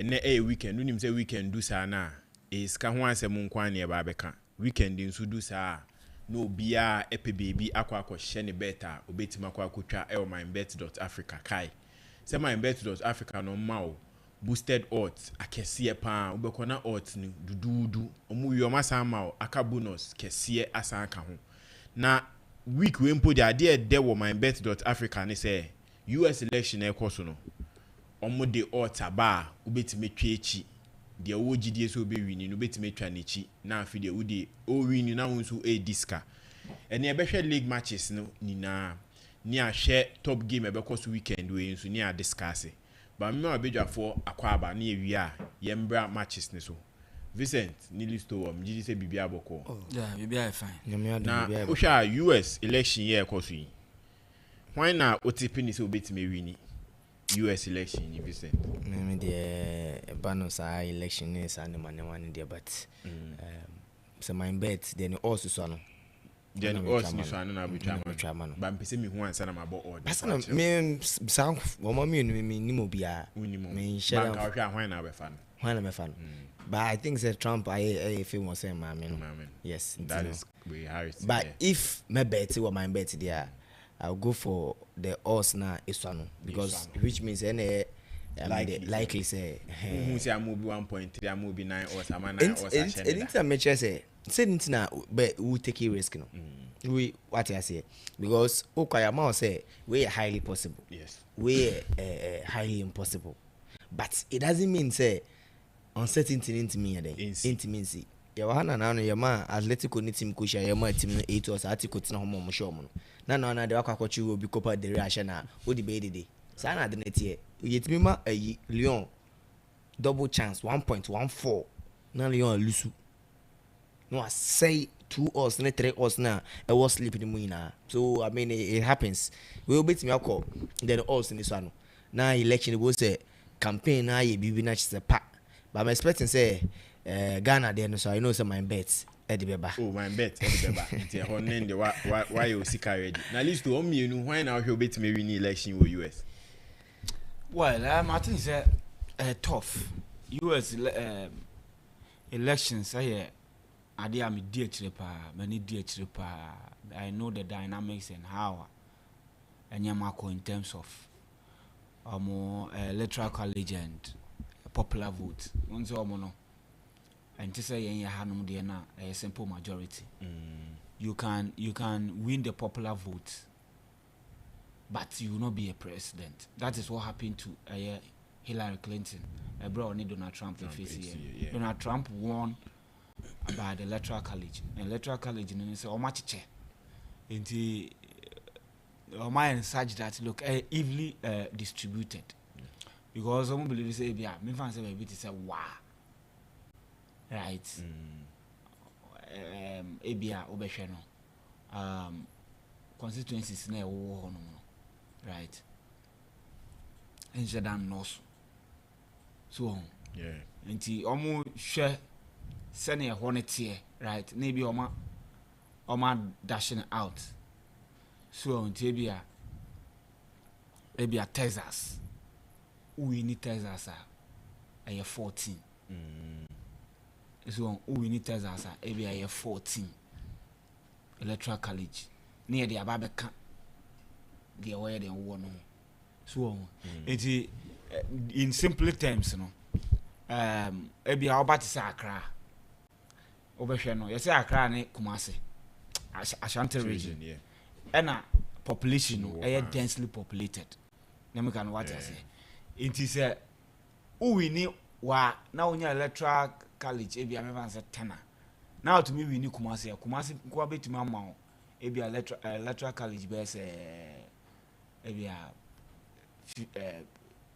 and a weekend when him say weekend do sana is ka ho asem nkwa na ba beka weekend nso do sa no bia epe baby akwa hye ne beta obetima akwa akotwa MYBET.AFRICA kai say MYBET.AFRICA no ma boosted odds akese pa obekona odds ni dududu omu wi omasa ma aka bonus kese asa aka ho na week we mpo de de wo MYBET.AFRICA ne say US election e koso no omo de odds aba obetime twa echi de wo gidie so be wini no obetime twa nechi na afi de wo de o wini na wonso e diska ene e behwe league matches no nina ni a share top game e be koso weekend we nso ni a discuss ba me abedwafo akwaba na ewia yembra matches ne so Vincent ni listo wa mjidi se bibia aboko yeah bibia fine na osha US election year koso yi why na otipini se obetime wini US election ni Vincent me the banos election is and man there but so MYBET then also so no then also ni so na abutwa man ba mpese mi ho ansa na mabo order basa me sound wo ma me ni mo bia me share bank ahwe ahwan na be fa no hwan na me fa no but I think say Trump I feel more say man yes that is we Harris but if me bet or MYBET there I'll go for the odds na iswano because which means any likely say who say am be 1.3 am be 9 or some 9 or some anything make say anything na but we take a risk no we what I say because okayama say we highly possible yes we highly impossible but it doesn't mean say uncertainty into me intimacy ya wana na no yama Atletico ni team kusha yama team no 8 or Atletico tina homo mo show mo na de akwakochi obi Copa del Rey asha na odi be dede sa na de netie yetimi ma Lyon double chance 1.14 na Lyon lusu no I say 2 odds na 3 odds na I was sleeping in muina so I mean it happens we will beat me akọ then odds in this one na election go say campaign na ye bibi na chise pa but I'm expecting say Ghana there so I know some MYBET Eddie Beba. Oh, MYBET Eddie Beba. It's a name why you seek already. Now list to you know why now you bet me win election with US. Well, I think it's tough. US elections I am dear many dear I know the dynamics and how and Yamako in terms of more electoral college and popular vote. Once or mono. And to say in your hand a simple majority. You can win the popular vote, but you will not be a president. That is what happened to Hillary Clinton. Bro, only Donald Trump yeah. Donald Trump won by the electoral college. And electoral college and say, "Oh, much che." Into my such that look evenly distributed. Because some believe say, "Yeah, me fan say maybe say wow." Right. Ebia obehwe no. Constituencies na ewo ho no. Right. Enjedan no so. Yeah. Nti omo hwe se na eho ne tie, right? Na ebi oma dashing out. So nti ebia Texas. We need Texas a 14. So we need Texas a 14 electoral college near the Ababeka the away the one so it in simple terms no ebi Albert Accra obehwe no you say Accra ne Kumasi Ashanti region yeah and population no densely populated na me can what I say it is we need wa now onya electoral college ebi ameva say 10 now to me we need Kumasi kwa betuma ma ebi electoral college be say ebi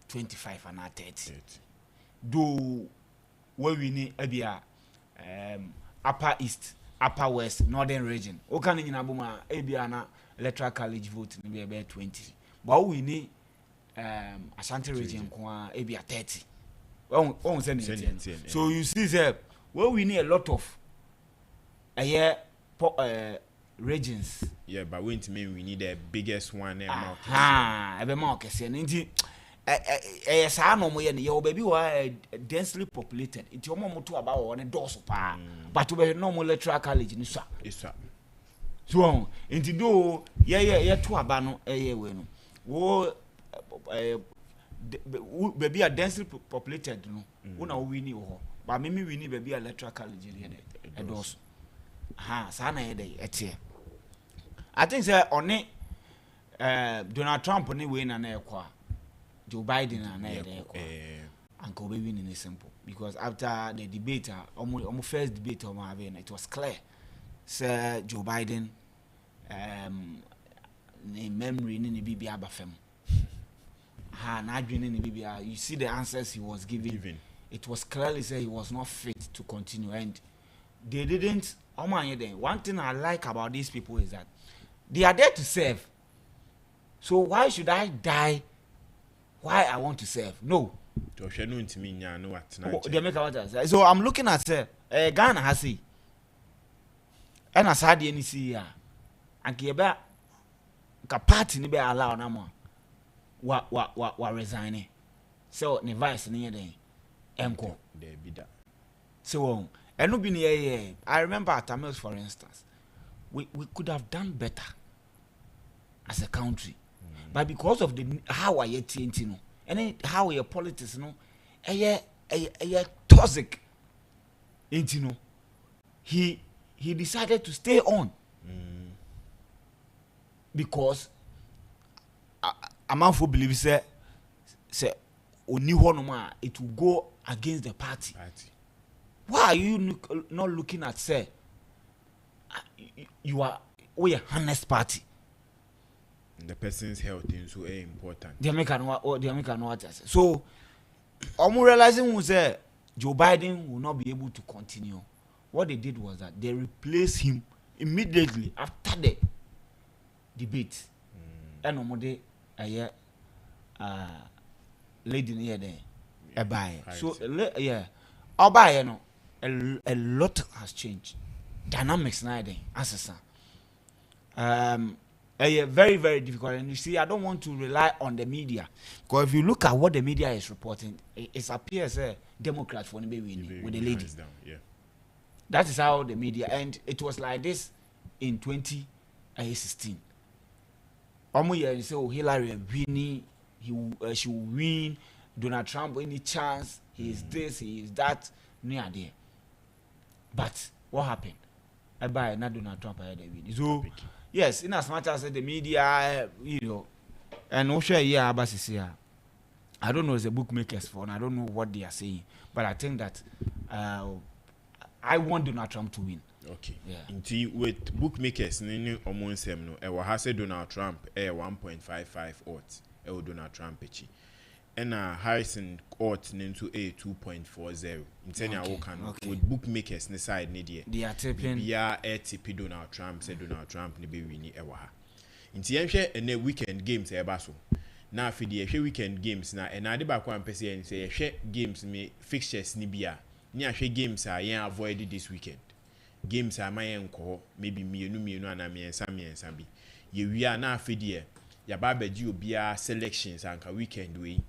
25 and 30 do where we need ebi upper east upper west northern region o kan nyina boma ebi na electoral college vote ni be 20 but we need Ashanti region kwa ebi 30 on so you see say where we need a lot of regions yeah but we need the biggest one ebe ma okese nti yes, I know more. Your baby were densely populated. It's your mom to about one doors pa, but to be normal electoral college in Sa. So, into do, yeah, to abano, no. Wo, baby are densely populated, no. Una winnie or, but maybe we need baby electoral college in a doors. Ha, sana day, I think, sir, on it, Donald Trump only win an air Joe Biden and Uncle Baby in a simple because after the debate, almost first debate on my vein, it was clear. Sir Joe Biden, memory in the BB Abafem. Not in the BB. You see the answers he was giving. It was clearly said he was not fit to continue, and they didn't. Oh my God! One thing I like about these people is that they are there to serve. So why should I die? Why I want to serve? No. They make a so I'm looking at Ghana has see. And I said any see ya. And Kieba ka party ni be allow na mo. Wa resign. So ne vice ni den. Enko. There be that. So and no be near. I remember at Tamils, for instance, we could have done better as a country. But because of the how I yet no, and how your politics no, a toxic, no, he decided to stay on because a man who believes say only one it will go against the party. Why are you not looking at say you are a honest party? The person's health is so important. The American what so I'm realizing was Joe Biden will not be able to continue. What they did was that they replaced him immediately after the debate. And lady near there buy. So yeah, I'll buy a lot has changed. Dynamics now as very, very difficult. And you see, I don't want to rely on the media. Because if you look at what the media is reporting, it appears Democrats for winning with the lady. Yeah. That is how the media, and it was like this in 2016. You say, Hillary winning, she will win. Donald Trump, any chance? He is this, he is that. No idea. But what happened? I buy not Donald Trump. I had a win. So. Yes, in as much as the media, and also I don't know the bookmakers for, and I don't know what they are saying, but I think that I want Donald Trump to win. Okay. Yeah. With bookmakers, almost no. Has Donald Trump 1.55 odds. Donald Trump and Harrison odds into a 2.40. Okay. With bookmakers on the side, they are tipping. Yeah, TP Donald Trump said Donald Trump ne be winning ewa. Inti yenhwe ene weekend games eba so. Na afidi yehwe weekend games na enade ba kwa mpese yen say yehwe games me fixtures ni bia. Ni ahwe games a yen avoid this weekend. Games a ma yen ko maybe mienu ana miensa bi. Ye wia na afidi ye ya ba beji obia selections anka weekend we.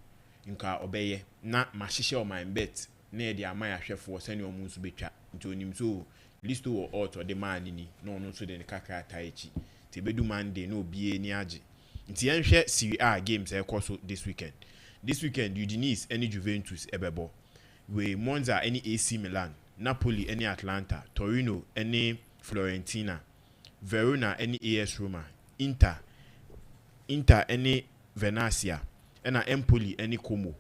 Nka obeye na mahihye o MYBET na e de amaya hwefo sene omu nso betwa nti onim so list o auto de man ni no no so de ne kakra ta echi te bedu Monday na obie ni age nti yenhwe Serie A games e koso this weekend Udinese any Juventus ebebo we Monza any AC Milan, Napoli any Atlanta, Torino any Fiorentina, Verona any AS Roma, Inter any Venezia, and Empoli any Como,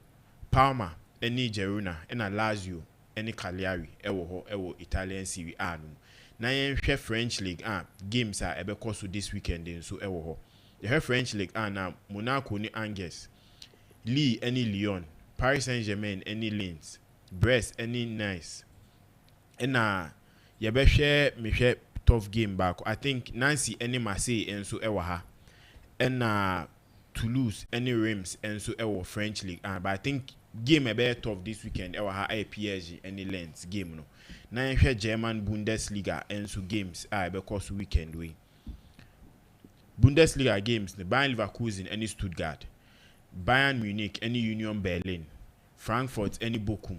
Parma any Girona, and Lazio any Cagliari ewo Italian Serie A no. Na yenhwe French League games are ebe course this weekend so ewo ho. The French League na Monaco ni Angers, Lille any Lyon, Paris Saint-Germain any Lens, Brest any Nice. And yebe share me share tough game back. I think Nancy any Marseille and so ewo ha. And Toulouse any Reims and so ewo French League but I think game a bit tough this weekend ewo ha PSG any Lens game no. Na yenhwe German Bundesliga and so games ebe course weekend we. Bundesliga games the Bayern Leverkusen any Stuttgart, Bayern Munich any Union Berlin, Frankfurt any Bochum,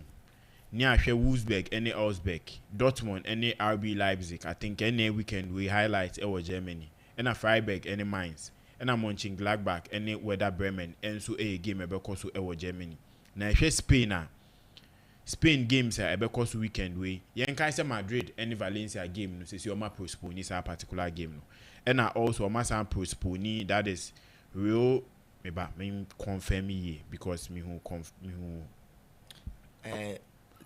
near Wolfsburg any Augsburg, Dortmund any RB Leipzig. I think any weekend we highlight our Germany, and a Freiburg any Mainz, and a Mönchengladbach any Werder Bremen, and so a game because so our Germany. Now Spain games are because weekend way. Yenkaisa Madrid any Valencia game no says you ma postpone this particular game no. And also ma san postpone that is real me confirm me because me who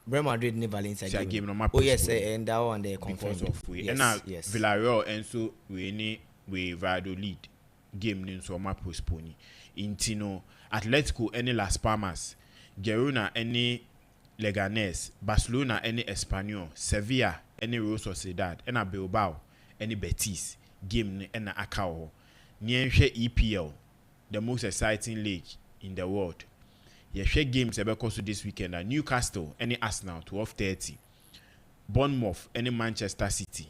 Real Madrid and Valencia game no oh yes, and that one they confirmed because of we. Yes, And yes. Villarreal and so we Valladolid game no so ma postpone. Intino Atletico any Las Palmas, Girona any Leganes, Barcelona any Espanyol, Sevilla any Real Sociedad, and a Bilbao any Betis game and a Akao. Nienhwe EPL, the most exciting league in the world. Yehwe games because this weekend are Newcastle any Arsenal 12:30, Bournemouth any Manchester City,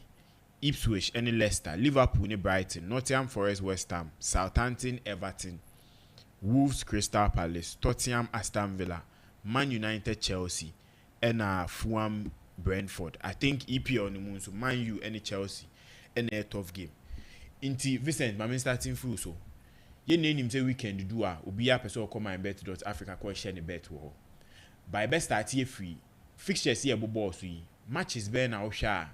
Ipswich any Leicester, Liverpool any Brighton, Nottingham Forest West Ham, Southampton Everton, Wolves Crystal Palace, Tottenham Aston Villa, Man United Chelsea, and Fulham Brentford. I think EPL on the moon, so Man U any Chelsea, and a tough game. Inti Vincent, my starting through so. Ye name him say weekend do obi a person come MYBET.AFRICA ko share ne bet wo. By best start here free. Fixtures here bobo so yi. Matches be na wo hwa.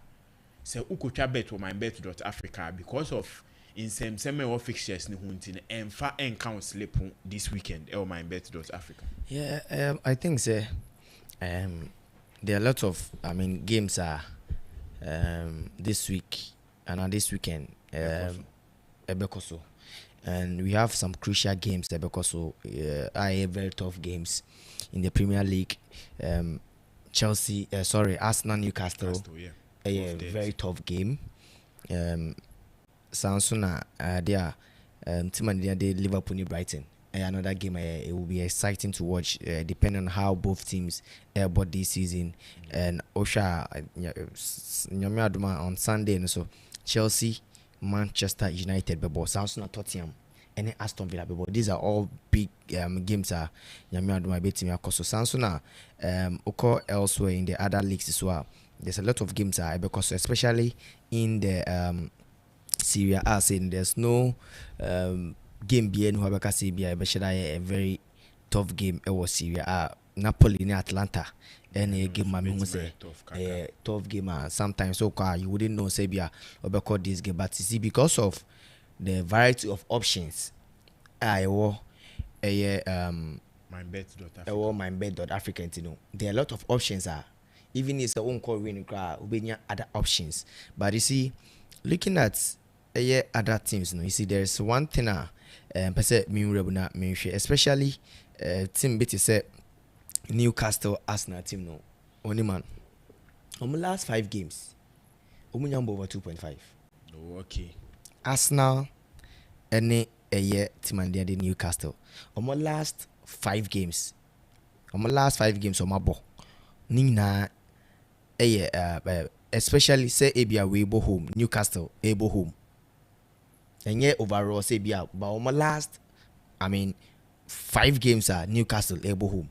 Say ukotwa bet wo MYBET.AFRICA because of in same or fixtures ni hunti emfa encounter slip this weekend MYBET.AFRICA. Yeah, I think there are a lot of games are this week and this weekend Ebekoso. And we have some crucial games Ebekoso are very tough games in the Premier League. Arsenal Newcastle a very tough game. Sansuna there Timani Liverpool Brighton. Another game it will be exciting to watch depending on how both teams bought this season. And Osha on Sunday and so Chelsea, Manchester United bebo, Samsung Tottenham and Aston Villa bebo. These are all big games are Nyamiaduma betim yakoso Samsung oko elsewhere in the other leagues as well. There's a lot of games are because especially in the Serie A saying there's no game being who can say be a very tough game it was Serie A. Napoli in Atlanta and a game my say a tough game sometimes so you wouldn't know say be about this game but you see because of the variety of options MYBET.AFRICA you know there are a lot of options even if own call win other options but you see looking at other teams you see there's one thing especially team bit say Newcastle Arsenal team no only man on the last 5 games number over 2.5. Okay. Arsenal any a year team and the Newcastle on the last 5 games on my ball Nina especially say Abia Weibo home Newcastle Abo home and yeah overall say Abia but on my last 5 games are Newcastle Abo home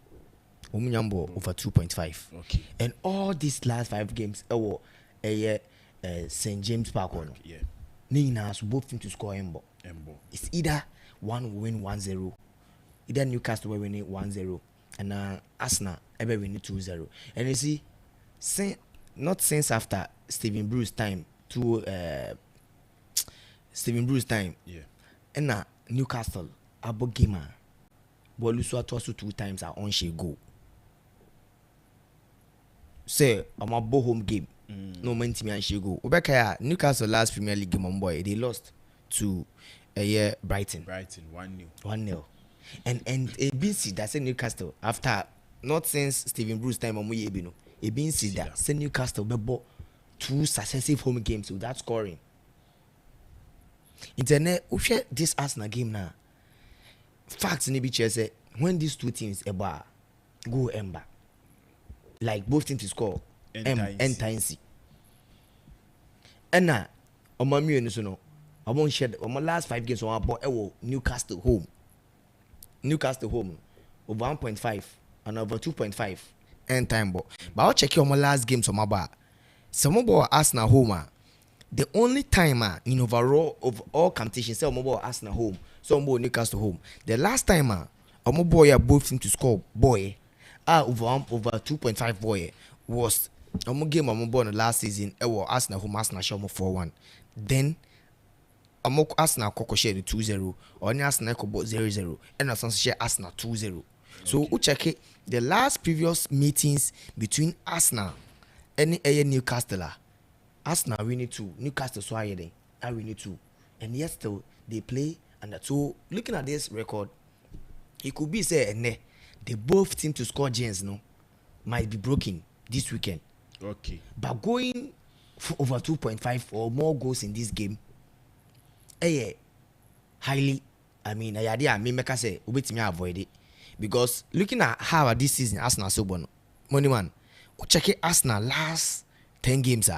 Omunyambo over 2.5. Okay. And all these last 5 games St. James Park one. Yeah. Nina so both team to score Embo. It's either one win 1-0. Either Newcastle will win it 1-0 and Arsenal ever win it 2-0. And you see not since after Stephen Bruce time yeah. And Newcastle abo gamer Boluswa also 2 times are on she go. Say I'm a home game. No man team and she go. Obeka Newcastle last Premier League game on boy they lost to Brighton 1-0. And ABC that say Newcastle after not since Stephen Bruce time on Muyebino. ABC that say Newcastle bebo 2 successive home games without scoring. Internet this Arsenal game now. Facts in the beach say when these 2 teams go ember like both teams to score end time see and now on my last 5 games on our Newcastle home Newcastle home over 1.5 and over 2.5 end time ball. But I'll check your last game some about. Some ball Arsenal home. The only time in overall of all competitions, say ball Arsenal home, some ball Newcastle home. The last time boy both seem to score boy over 2.5 boy was game ball last season. It was Arsenal home, Arsenal show 4-1. Then Arsenal koko share the 2-0 or Arsenal koko 0-0 and Arsenal share Arsenal 2-0. So we check it the last previous meetings between Arsenal and Newcastle. Arsenal winning 2, Newcastle so I winning 2, and yet still they play and that. So looking at this record, it could be say they both team to score gains might be broken this weekend. Okay. But going for over 2.5 or more goals in this game, highly, I mean, I make us say wait me avoid it because looking at how this season Arsenal so bon, money man, check it Arsenal last 10 games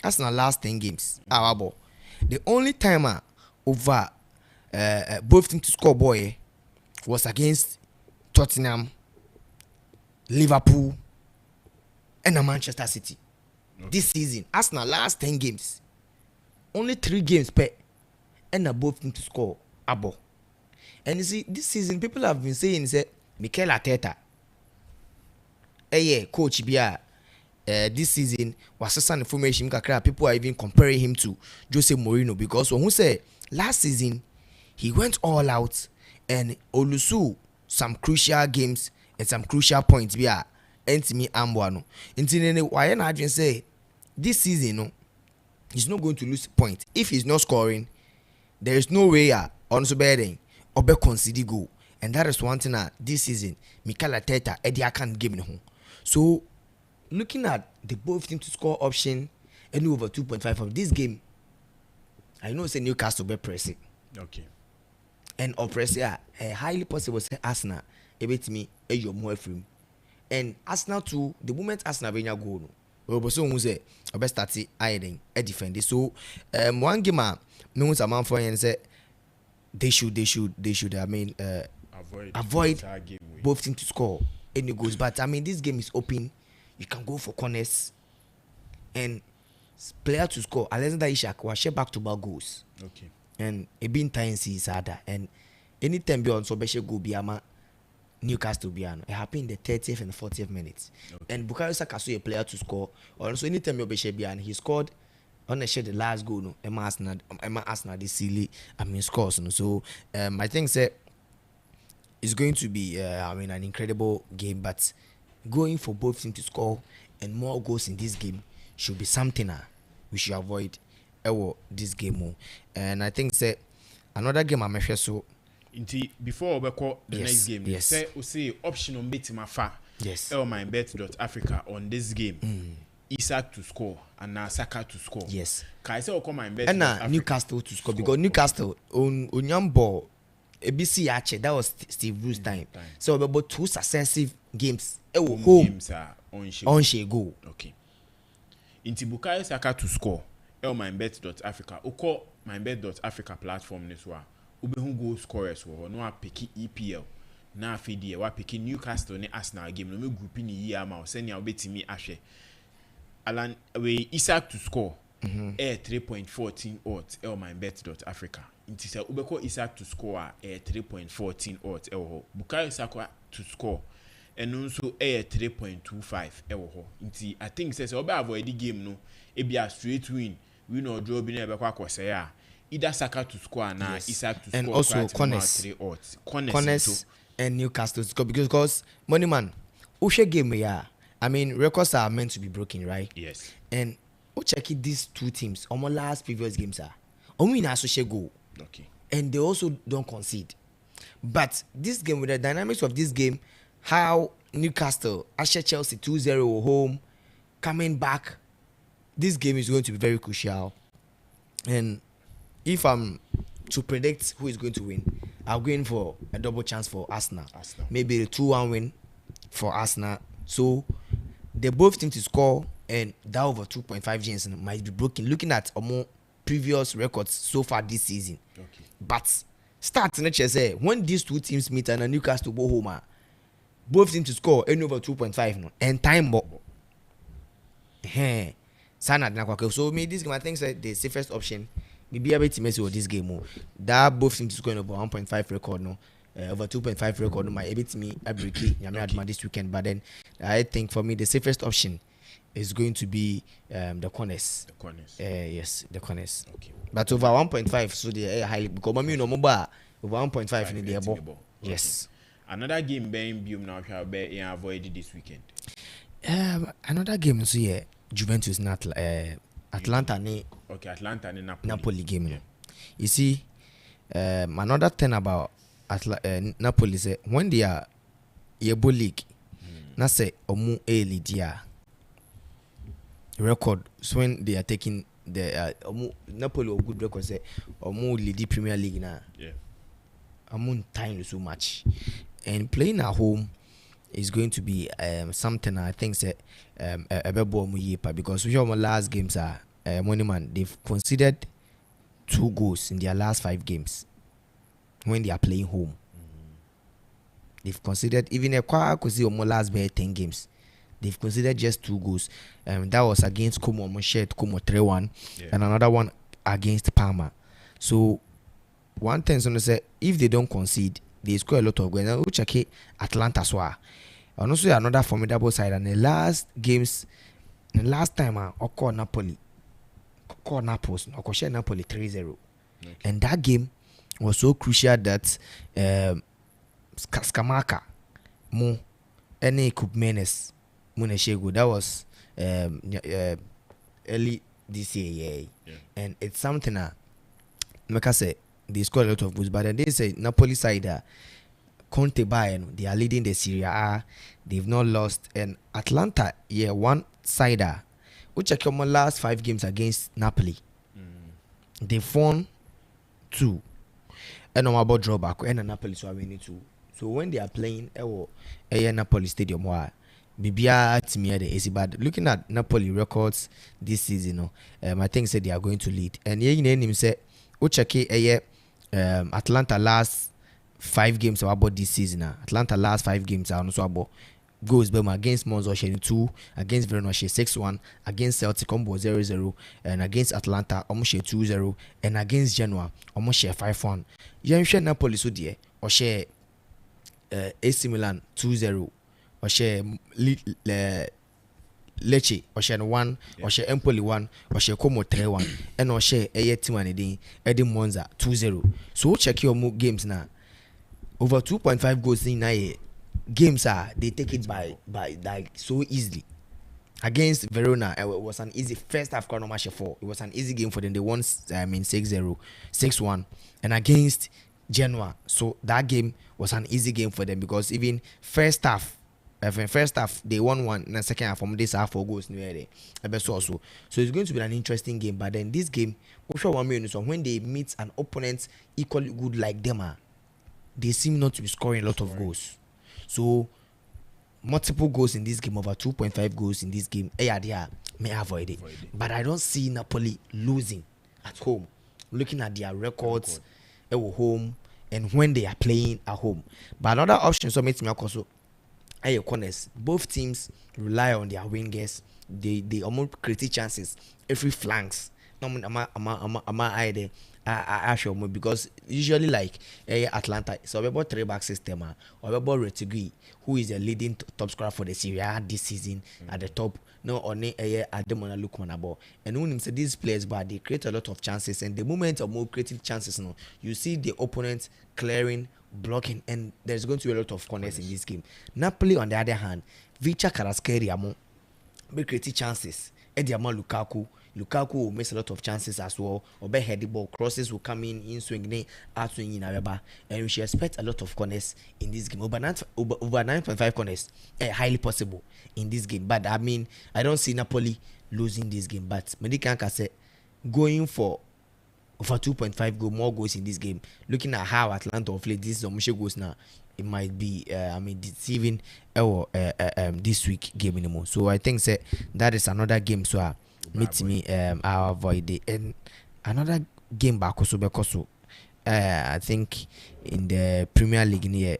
Arsenal last 10 games. The only time over both teams to score boy was against Tottenham, Liverpool, and Manchester City. Okay. This season, Arsenal last 10 games, only 3 games per, and both teams to score abo. And you see, this season people have been saying say Mikel Arteta, coach Bia. This season was some information people are even comparing him to Jose Mourinho because when who say last season he went all out and olusu some crucial games and some crucial points via entimi ambuano. Intine why na adwin say this season he's not going to lose point if he's not scoring. There is no way on so bedding or be concede goal, and that is one thing this season Mikel Arteta Eddie can't give me. So looking at the both teams to score option and over 2.5 of this game, I know say Newcastle be pressing. Okay. And oppress highly possible say Arsenal ebet me your more frame. And Arsenal too, the moment Arsenal bring a goal, we so who say best start hiding a defend. So one game me want a man for and say they should I mean avoid both teams to score any goals. But I mean this game is open. You can go for corners and player to score. Alexander Isak was share back-to-back goals. Okay. And it been time is harder. And anytime beyond so beshe go biama Newcastle biano. It happened in the 30th and 40th minutes. Okay. And Bukayo Saka so a player to score. Also anytime you beshe biano, he scored on the share the last goal. No, Emma Arsenal this silly. I mean scores. No, so I think say it's going to be an incredible game, but going for both teams to score and more goals in this game should be something we should avoid this game. And I think say another game I'm sure so before we call the next game, say we say option on bet mafa. Yes. MYBET.AFRICA on this game. Isak to score and Saka to score. Yes. Can I say MYBET and Newcastle to score because Newcastle on Yambo ABC Archer, that was Steve Bruce time. So about 2 successive games. Home games are on she go. Okay. Inti Bukayo Saka to score. MYBET.AFRICA. Oko MYBET.AFRICA platform this one. Ubehu goal scorers wo no apiki EPL. Na afidi wa piki Newcastle ne Arsenal game no me group ni yi ama o senia obetimi ahwe. Alan we Isak to score. 3.14 odds MYBET.AFRICA. Inti say ubeko Isak to score 3.14 odds Bukayo Saka to score and also 3.25 Inti I think says oba avoid the game no e be a straight win or draw bi na be kwa kwose ya either Saka to score na Isak to score and also corners and Newcastle to score because money man Ushe game I mean records are meant to be broken, right? Yes. And check it, these two teams almost last previous games win associate goal. Okay. And they also don't concede. But this game, with the dynamics of this game, how Newcastle Asher Chelsea 2-0 home, coming back, this game is going to be very crucial. And if I'm to predict who is going to win, I'm going for a double chance for Arsenal. Maybe a 2-1 win for Arsenal. So they both teams to score, and that over 2.5 games might be broken. Looking at more previous records so far this season. Okay. But Start in say when these two teams meet and Newcastle go home, both teams to score any over 2.5 no and time more. So me this game I think that the safest option be able to mess with this game more. That both teams to score over 1.5 record no. Over 2.5 record my able to me I break it this weekend, but then I think for me the safest option is going to be the corners. The corners. Yes, the corners. Okay. But over 1.5, so they are highly because mommy no mobile over 1.5 in the ball. Yes. Another game being Bium now shall be avoided this weekend. Another game so yeah, Juventus not Atlanta ni. Okay, Atlanta and Napoli game. Yeah. You see, another thing about Napoli is when they are Yebo League, na say omu lead ya record. So when they are taking the Napoli or good record say omu lead Premier League na. Yeah. Omu time so much, and playing at home is going to be something I think say a better because we have our last games are man they've conceded 2 goals in their last 5 games when they are playing home. They've considered even a quasi last 10 games. They've considered just 2 goals. That was against Como Moshet, Como 3-1, and another one against Parma. So one thing to say, if they don't concede, they score a lot of goals. Now check Atlanta so. And also another formidable side. And the last games, the last time I called Napoli, called Naples, I called Napoli 3-0. Okay. And that game was so crucial that Skamaka, Mo, any Cup Menes, Muneshego, that was early this year. Yeah. And it's something that, like I say, they scored a lot of goals, but then they say Napoli side, Conte Bayern, they are leading the Serie A. They've not lost. And Atlanta, one sider, which check your last 5 games against Napoli. They've won 2. And I'm about drawback. And Napoli so I winning 2. So when they are playing Napoli Stadium, Bibia Timia the easy. But looking at Napoli records this season, I think said they are going to lead. And you name him say, Atlanta last 5 games about this season. Atlanta last 5 games are also about goals against Monza 2, against Verona 6-1, against Celtic 0-0, and against Atlanta almost 2-0, and against Genoa almost 5-1. You share Napoli so dear or share AC Milan 2-0 or share Lecce or share 1 or share Empoli 1 or share Como 3-1 and or share team and Eddie Monza 2-0. So check your games now. Over 2.5 goals in a games they take it by like so easily. Against Verona, it was an easy first half corner match 4. It was an easy game for them. They won 6-0, 6-1. And against Genoa, so that game was an easy game for them because even first half they won 1 and the second half from this half 4 goals near there. So it's going to be an interesting game. But then this game, when they meet an opponent equally good like them, they seem not to be scoring a lot of goals. So multiple goals in this game, over 2.5 goals in this game, may avoid it. But I don't see Napoli losing at home. Looking at their records at home and when they are playing at home. But another option so makes me also corners. Both teams rely on their wingers. They almost create chances every flanks. Because usually like Atlanta, so about 3-back system or about Retegui, who is the leading top scorer for the Serie A this season at the top. No, only Ademona Lukmanabo. And when say these players, but they create a lot of chances. And the moment of more creating chances, you see the opponent clearing, blocking, and there's going to be a lot of corners in this game. Napoli, on the other hand, Vicha Kvaratskhelia be creating chances. Ediama Lukaku will miss a lot of chances as well. Or be heady ball crosses will come in swing, out swing in Araba, and we should expect a lot of corners in this game. Over 9.5 corners, highly possible in this game. But I mean, I don't see Napoli losing this game. But Medicanca said going for over 2.5 more goals in this game. Looking at how Atlanta of late this is goals now, it might be deceiving this week game anymore. So I think that is another game. So meet me I'll avoid it. And another game back also because I think in the Premier League near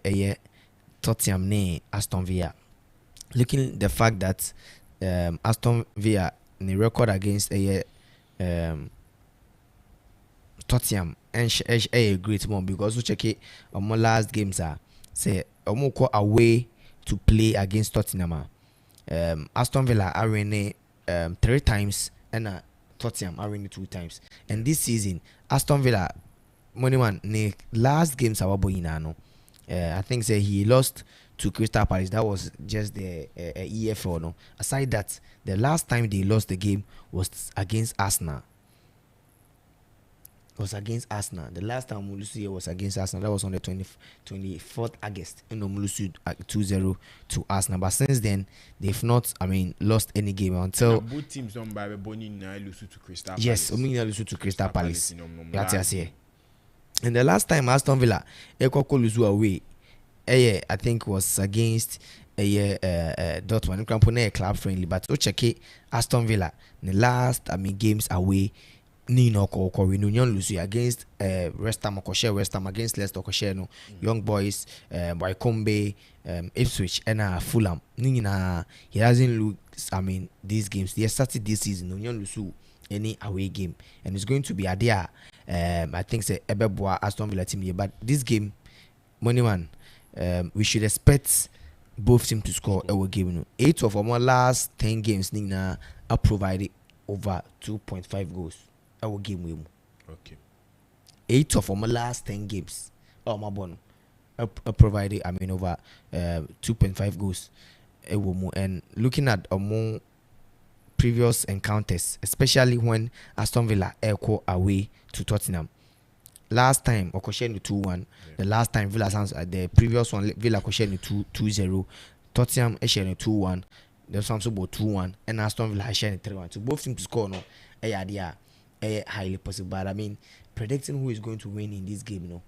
Tottenham near Aston Villa. Looking the fact that Aston Villa the record against Tottenham and a great one because we check it on my last games are say away to play against Tottenham. Aston Villa are winning 3 times and Tottenham are winning 2 times. And this season, Aston Villa, money man, the last games are boyinano. I think say he lost to Crystal Palace. That was just the EFL. No, aside that, the last time they lost the game was against Arsenal. The last time Mulusu was against Arsenal. That was on the 24th August. And Mulusu 2-0 to Arsenal. But since then, they've not, lost any game until. Both teams don't buy Boni lose to Crystal Palace. Yes, lose to Crystal Palace. That's here. And the last time Aston Villa lose away, I think was against Dortmund. Crampone club friendly, but check it. Aston Villa the last games away. Nino Union lose against West Ham against Leicester no Young Boys, Wycombe, Ipswich and Fulham. Nina he hasn't lost these games. They started this season Union lose any away game and it's going to be a there. I think say Ebeboa Aston Villa team here, but this game, money man, we should expect both teams to score our game. No. 8 of our last 10 games Nina are provided over 2.5 goals. Our game we okay. 8 of our last 10 games. Oh my bono. Provided over 2.5 goals. And looking at more previous encounters, especially when Aston Villa echo away to Tottenham. Last time Okoshen 2-1. The last time Villa the previous one Villa Okoshen 2-0. Tottenham Eshen 2-1. The Samsung about 2-1 and Aston Villa Eshen 3-1. So both teams to score no. Highly possible, but predicting who is going to win in this game,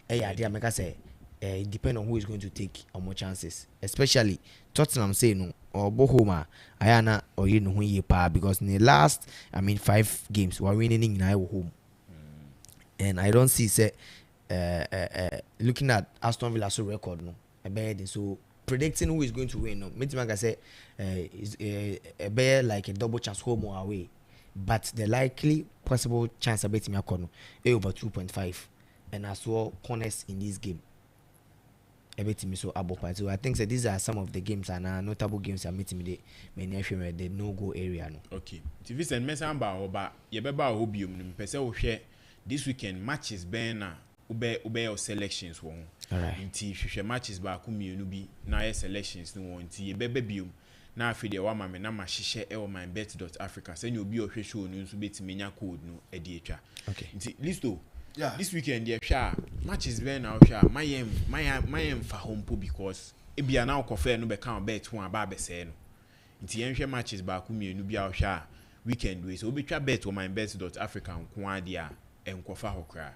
make us say it depends on who is going to take more chances. Especially Tottenham say no or Bohoma, Ayana or you know who ye pa because in the last 5 games we're winning in our home, and I don't see say looking at Aston Villa's record so predicting who is going to win make I say is a bear like a double chance home or away. But the likely possible chance of beating Yakono over 2.5, and I saw corners in this game. So I think that these are some of the games and notable games are meeting me the no-go area. No. Okay. TV and Messamba or Yabeba Hobium, Pesa share this weekend matches Bena Ube selections one. Alright. In T matches by Kumi Nubi, na selections no one T Bebium. Na afide wa mame na mahihye MYBET.AFRICA say you obi ohwe show no nso betimi nya code no edi etwa. Okay. Nti listo. Yeah. This weekend dey hwa matches be na hwa mayem fa hompo because e bia na okofa no be kan bet ho aba abese no. Nti yen hwe matches ba ku mienu bia hwa weekend we so obetwa bet o MYBET.AFRICA nko ade a enkofa hokra.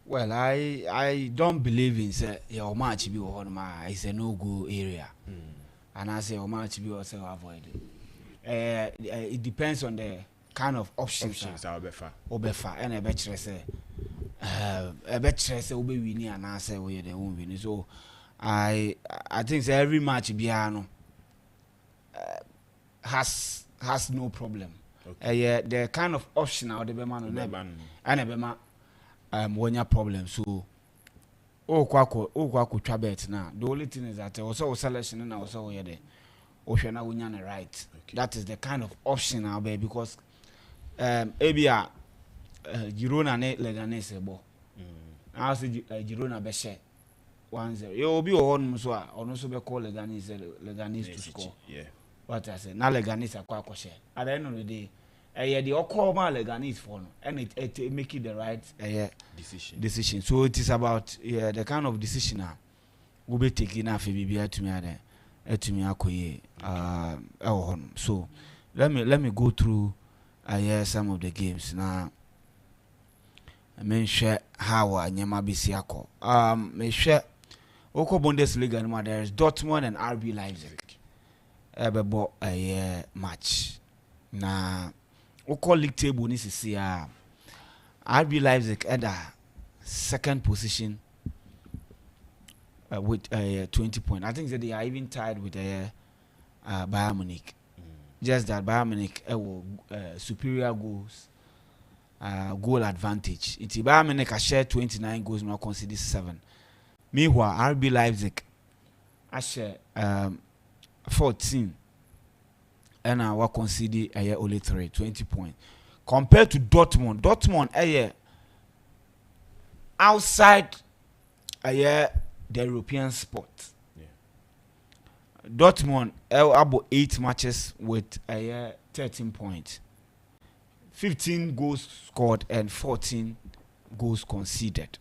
Well, I don't believe in say your match be on my it's a no go area. And I say, how much be also avoid it. It depends on the kind of options Obefa and a better say Obe winning and I say we the won't win. So I think so every match Biano has no problem. Okay. The kind of option out the Beman and a Bema when your problem. So kwako trabet now. The only thing is that also selection and also here the Oceana Winyan right. Okay. That is the kind of option out there because Abia Girona ne Leganese bo. I say Girona Beshe 1-0. You will be on so on also be call Leganese to score. Yeah. What I say now Leganese are quite share. At the end of the day, the Okoma Leganese for and it make it the right decision. So it is about the kind of decision now will be taken after BBI to me akoye so let me go through some of the games now. I mean share how nyama bisiako me share Oko Bundesliga no there is Dortmund and RB Leipzig ebebo match na Oko league table ni sisi RB Leipzig eda second position with 20 points. I think that they are even tied with Bayern Munich. Just that Bayern Munich superior goals, goal advantage. It's Bayern Munich has shared 29 goals, now conceded 7. Meanwhile, RB Leipzig I share 14, and I will concede only 20 points. Compared to Dortmund outside the European spot. Yeah. Dortmund about 8 matches with 13 points, 15 goals scored and 14 goals conceded.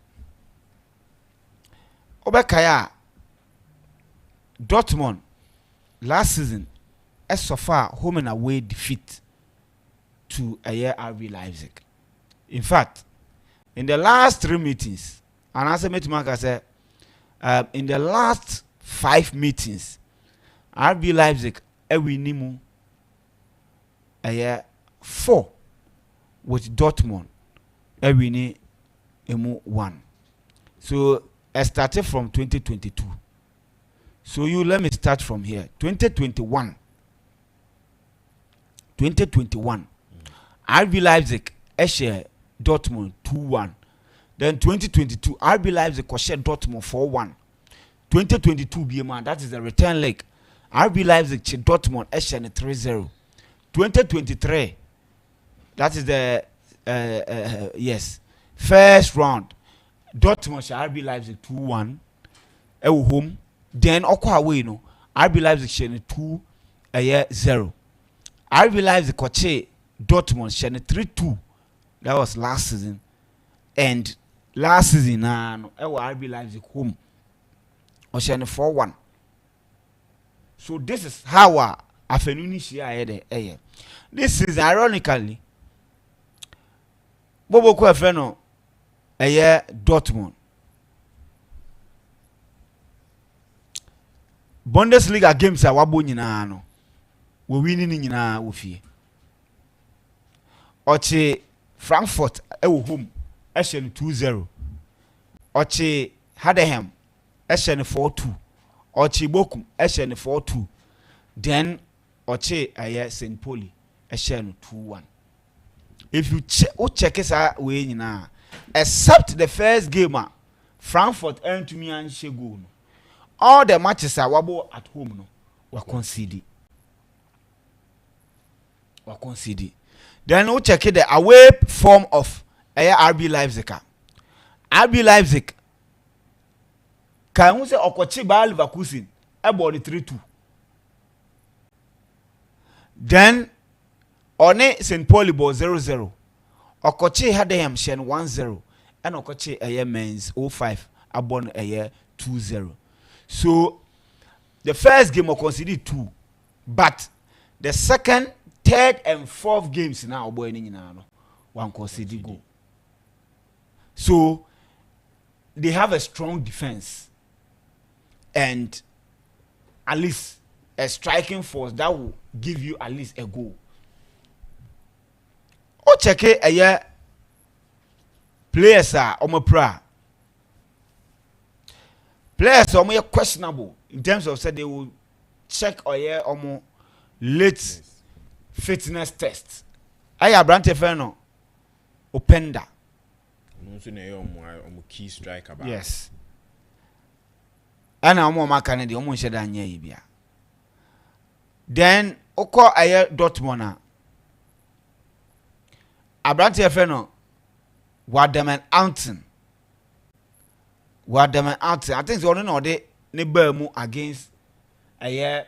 Obekaya Dortmund last season so far home and away defeat to RB Leipzig. In fact, in the last 3 meetings, and as I said, in the last 5 meetings, RB Leipzig win 4 with Dortmund win 1. So I started from 2022. So let me start from here. 2021. RB Leipzig share Dortmund 2-1. Then 2022 RB Leipzig share Dortmund 4-1. 2022 BMA, that is the return leg. RB Leipzig Dortmund share 3-0. 2023, that is the first round. Dortmund share RB Leipzig 2-1 home. Then away no RB Leipzig share 2-0. RB Leipzig koche Dortmund share 3-2. That was last season. And last season RB Leipzig home or share 4-1. So this is how afenuni share this is ironically Bobo ko afeno Dortmund Bundesliga games a wabo nyina no we winning nyina wo fie oche Frankfurt home Eschen 2-0 oche Hadenham Eschen 4-2 oche Bochum Eschen 4-2 then oche St. Pauli Eschen 2-1. If you check it out way nyina except the first game Frankfurt earned to me and Shego. All the matches are wabo at home no were conceded. Then we check the away form of RB Leipzig. RB Leipzig can we say okochi ba Leverkusen about 3-2. Then on St. Pauli ball 0-0. Okochi Hadenham shen 1-0 and Okochi men's 05 abon 2-0. So the first game was conceded 2, but the second, third, and fourth games now one conceded goal. So they have a strong defense and at least a striking force that will give you at least a goal. O check it players are pra. Players are questionable in terms of say they will check or late fitness test. I Abrante Feno Openda. Key striker. Yes. And I'm more Canada almost said that. Then Oko Dortmund. Abrante Feno Wademan Anton. I think it's only no they Nebermu against Real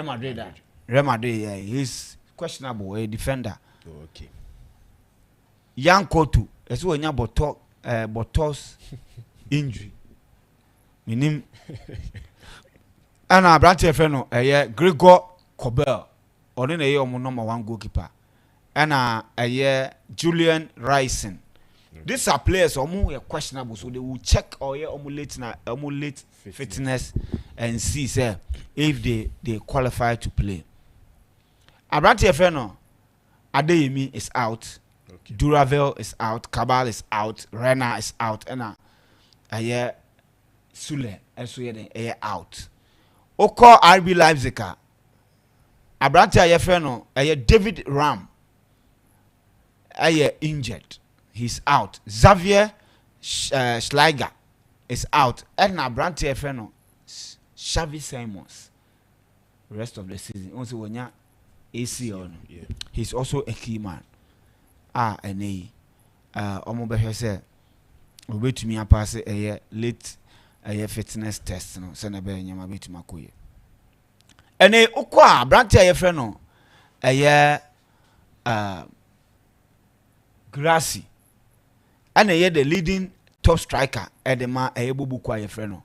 Madrid. Real Madrid, yeah, he's questionable, a defender. Oh, okay. Young Kotu, that's when you Botos injury. Meaning, and I branch a friend, Gregor Kobel, or in a year number 1 goalkeeper, and a Julian Reisen. These are players almost questionable, so they will check late fitness and see if they qualify to play. Abrante Feno Adeyemi is out. Okay. Duravel is out, Cabal is out, Rena is out, and Sule also out. Oko RB Leipzig Abrante ayefeno David Ram injured. He's out. Xavier Schleiger is out. And Abrante ayefeno Xavi Simons rest of the season. Also when AC on. Yeah. He's also a key man. Omo be say obetumi apase late fitness test no se na be nyama betumi akoye. Ene ukwa Abrante ayefre no Grassy and the leading top striker edema bobuku ayefre no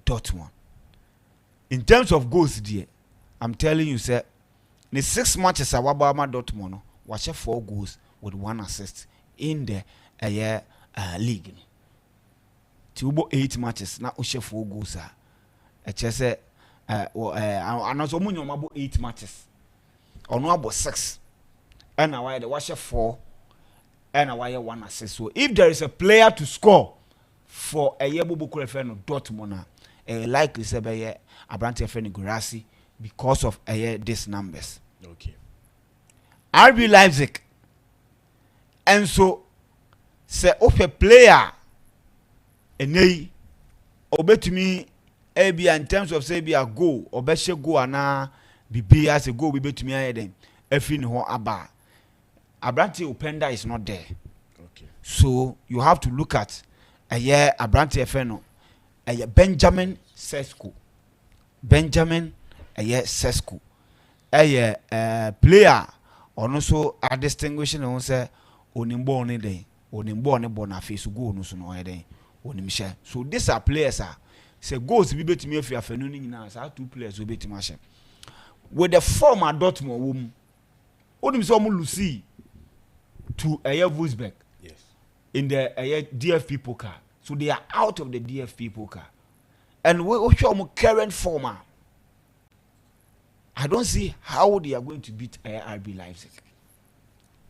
Dortmund. In terms of goals dear, I'm telling you sir, the 6 matches Awabama Dortmund no watch 4 goals with 1 assist in the league. Tubo 8 matches na ushe 4 goals say and also munyo mabo 8 matches or no about 6 and why the watch 4 and why 1 assist. So if there is a player to score for a Yebobo Kurefeno Dortmund, likely say be Abrante Feni Gurasi because of these numbers. Okay. RB Leipzig and so say of a player enei obetumi be in terms of say be a goal or be go ana bibi as a goal be betumi ayeden efin ho aba Abrante Openda is not there. Okay. So you have to look at Abrante Efeno Benjamin Sesko player or also a distinguishing on say onimbo ni den onimbo ne bona face go no so no den onimhye. So these are players say goals be betumi afi afenu ni nyina say 2 players we betumi ahye with the former Dortmund wom onim say omo Lucy to Wolfsburg. Yes. In the DFP poker. So they are out of the DFP poker. And we show them current former. I don't see how they are going to beat RB Leipzig.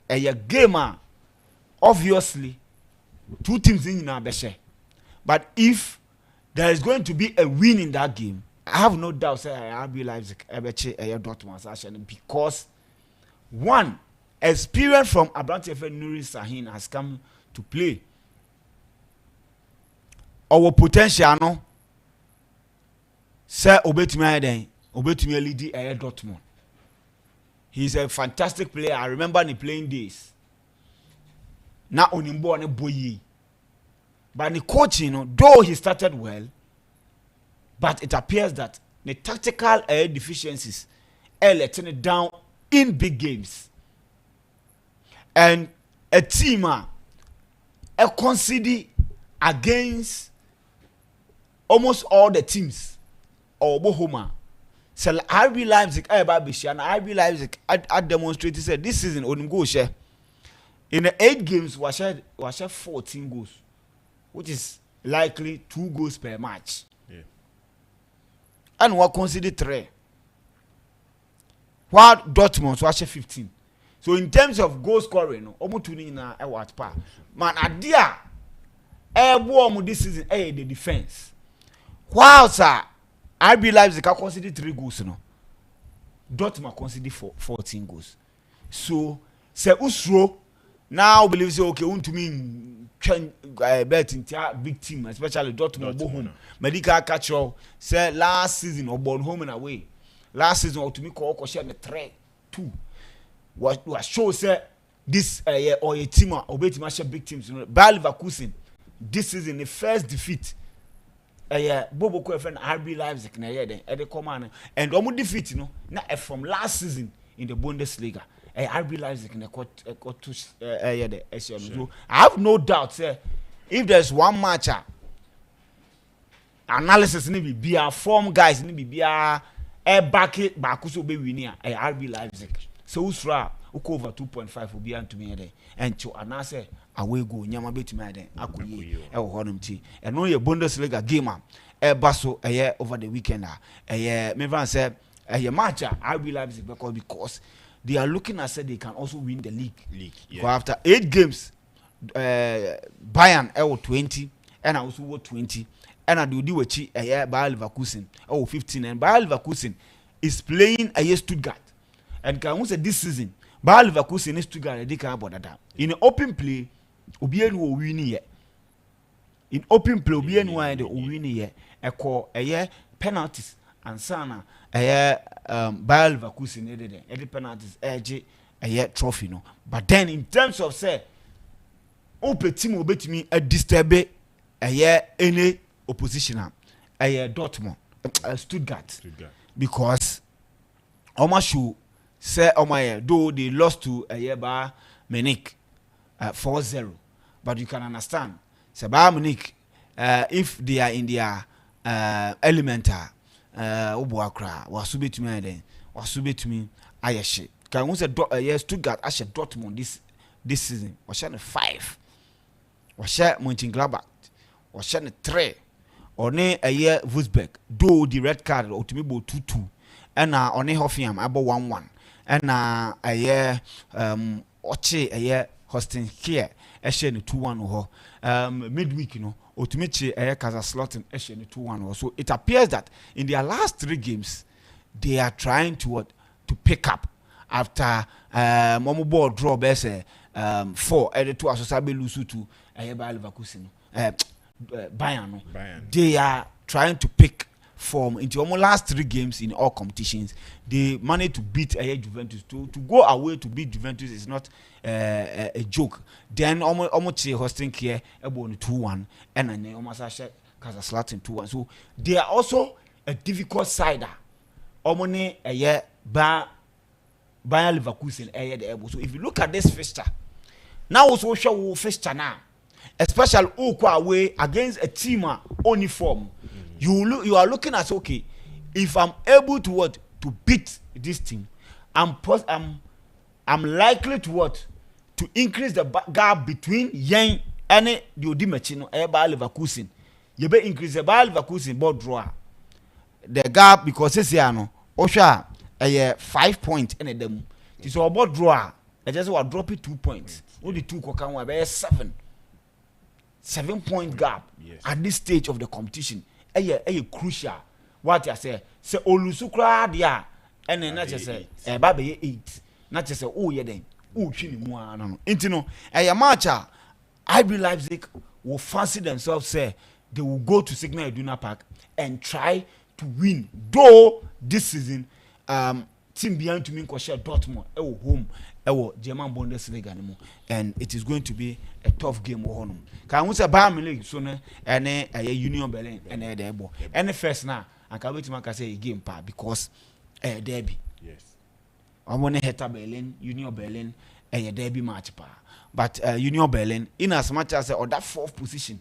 A gamer, obviously, 2 teams in Beshe. But if there is going to be a win in that game, I have no doubt say RB Leipzig Dortmund because one experience from Abrante Nuri Sahin has come to play. Our potential no say obetumi lead Dortmund. He's a fantastic player. I remember in playing days. Now onimbo ne boyi. But the coaching, though he started well, but it appears that the tactical deficiencies letting it down in big games. And a team concede against almost all the teams or Bohoma. So RB Leipzig and RB Leipzig I demonstrated said this season on go share in the 8 games was 14 goals, which is likely 2 goals per match. Yeah. And we concede 3. While Dortmund was 15. So in terms of goal scoring, Omutuni na what pa. Man adia this season the defense. While sir RB Leipzig conceded 3 goals no. Dortmund conceded 14 goals. So say usro now believe say okay untumi bet into big team especially Dortmund home. Medical catch say last season or born home and away. Last season or to me call share the 3-2. What shows say this or a team or big teams. Bayer Leverkusen this season the first defeat. Bobo Koefen RB Leipzig na here then the command and almost defeat na from last season in the Bundesliga. RB Leipzig na got to so I have no doubt say if there's one match analysis ni be form guys ni be back it back so be winning RB Leipzig. So usra uko over 2.5 will be to me there and to anase away go nyama betumi den akoyi ho honum ti and no ye Bundesliga game baso over the weekend me van say match RB Leipzig because they are looking at say they can also win the league. Yeah. Because after 8 games, Bayern 20 and also 20 and I do with Bayer Leverkusen 15 and Bayer Leverkusen is playing Stuttgart and can say this season Bayer Leverkusen is Stuttgart they can about that in an open play Obian will win here. In open play Obian why the win here a penalties and sana Bayer Leverkusen any penalties edge a trophy no, but then in terms of say open team will bet me a disturb any opposition Dortmund Stuttgart because almost should say though they lost to Bayern Munich 4-0, but you can understand say Bayern Munich if they are in their elemental obuakra wasubet me ayeshe can we say Stuttgart ashe Dortmund this season was 5 was Mönchengladbach was 3 on a year Wolfsburg do the red card ultimately 2-2 and on a Hoffenheim about 1-1 and a year Oche a year hosting here Eshen 2-1 midweek ultimately a year Kaiserslautern Eshen 2-1 so it appears that in their last 3 games they are trying to pick up after Momo ball draw best 4 and 2 Asosabe lose to Bayer Leverkusen Bayern. They are trying to pick form into almost last 3 games in all competitions. They managed to beat Juventus. To go away to beat Juventus is not a joke. Then almost hosting here about 2-1 and then almost Kaiserslautern 2-1. So they are also a difficult sider. Almost a year Bayer Leverkusen so if you look at this fixture, now also show fixture now. Especially away against a team only form. You are looking at okay, if I'm able to beat this team, I'm likely to increase the gap between Yang and the Odimachino Bayer Leverkusen. You better increase the Bayer Leverkusen board draw the gap because this year no Osha a 5 point in them. It's all board draw. I just want to drop it 2 points. Only 2 kokan be 7-point gap at this stage of the competition. Crucial. What I say Olusukra dia and then not just say baby 8. Not just say oh yeah then chini mu no. Intino matcha IB Leipzig will fancy themselves say they will go to Signal Iduna Park and try to win. Though this season team behind to me share Dortmund home German Bundesliga and it is going to be a tough game can we say Bayern Munich so and a Union Berlin and the first now and can wait to say a game because derby I want to Hertha Berlin Union Berlin a derby match but Union Berlin in as much as that 4th position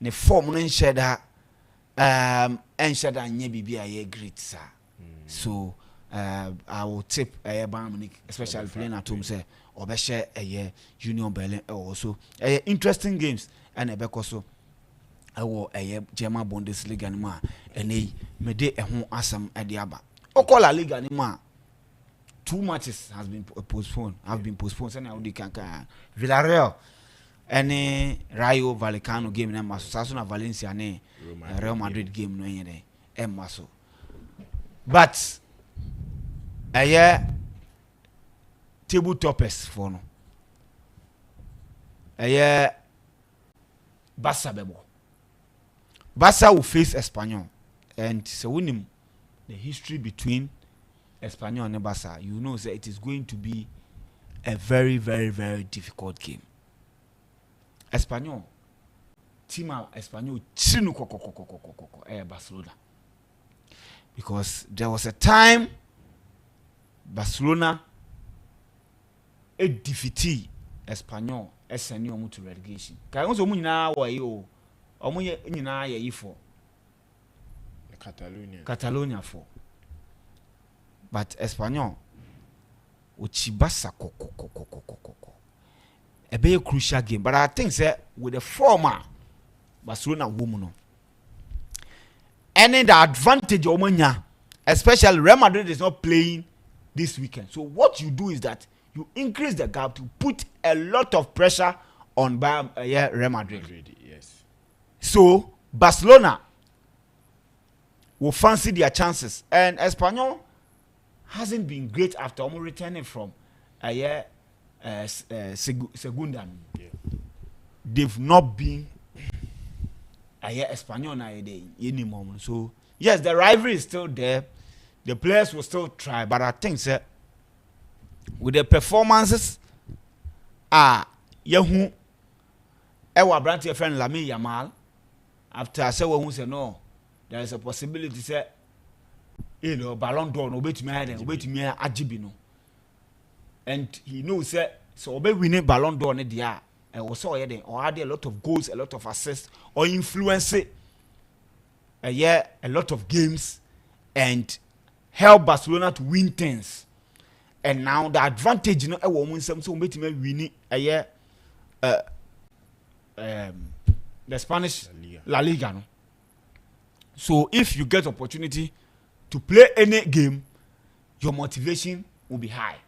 the form and share that be a great sir so I will tip a Bayern Munich, especially playing at home, say, or be share a Union Berlin also. Interesting games, and a back also. I will a German Bundesliga anima, and a mede a home awesome at the Abba. Okola Liga anima. 2 matches have been postponed, and I will can Villarreal, and Rayo Vallecano game, and Sassuolo Valencia, and Real Madrid game, no, and Maso. But table toppers for no. Barca bebo. Barca will face Espanyol, and so when the history between Espanyol and Barca, you know that it is going to be a very, very, very difficult game. Espanyol, team Espanyol chinu Barcelona, because there was a time Barcelona defeated Espanyol send you to relegation. Can also nyina wa yo omo nyina ye yifo Catalonia for. But Espanyol Uchibasa koko. A very crucial game, but I think say with the former Barcelona woman and the advantage omanya, especially Real Madrid is not playing this weekend. So what you do is that you increase the gap to put a lot of pressure on Real Madrid. Yes. So Barcelona will fancy their chances, and Espanyol hasn't been great after almost returning from Segunda. Yeah. They've not been Espanyol now anymore. So yes, the rivalry is still there. The players will still try, but I think with the performances, Yehu, Ewa Branty friend Lamine Yamal, after I said who said no, there is a possibility say, Ballon d'Or, no bet me Ajibino, and he knows that so obey winning Ballon d'Or ne dia, and was so or had a lot of goals, a lot of assists, or influence a lot of games, and help Barcelona to win things. And now the advantage, a woman some so make me win the Spanish La Liga. No? So if you get opportunity to play any game, your motivation will be high.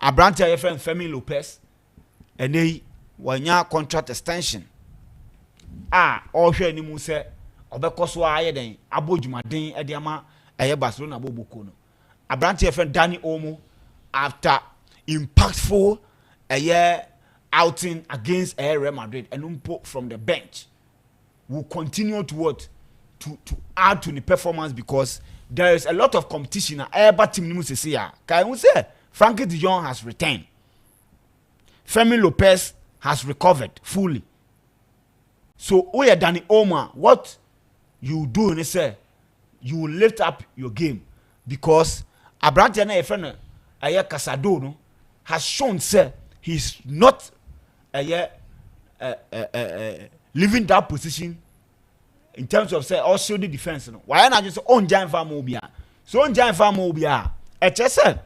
Abrante your friend Femi Lopez, and they when your contract extension. All share any mu say obekoso aye den abodjumaden e de ama Barcelona boboko no. Abrante your friend Danny Olmo, after impactful outing against Real Madrid and from the bench, will continue to add to the performance, because there is a lot of competition. Every team needs to see. Can you say Frankie de Jong has returned? Femi Lopez has recovered fully. So, Danny Olmo, what you do is say you will lift up your game, because Abrante na friend Casado no has shown say he's not leaving that position in terms of say also the defense no. Why not just on giant farm obia? So on giant farm obia, say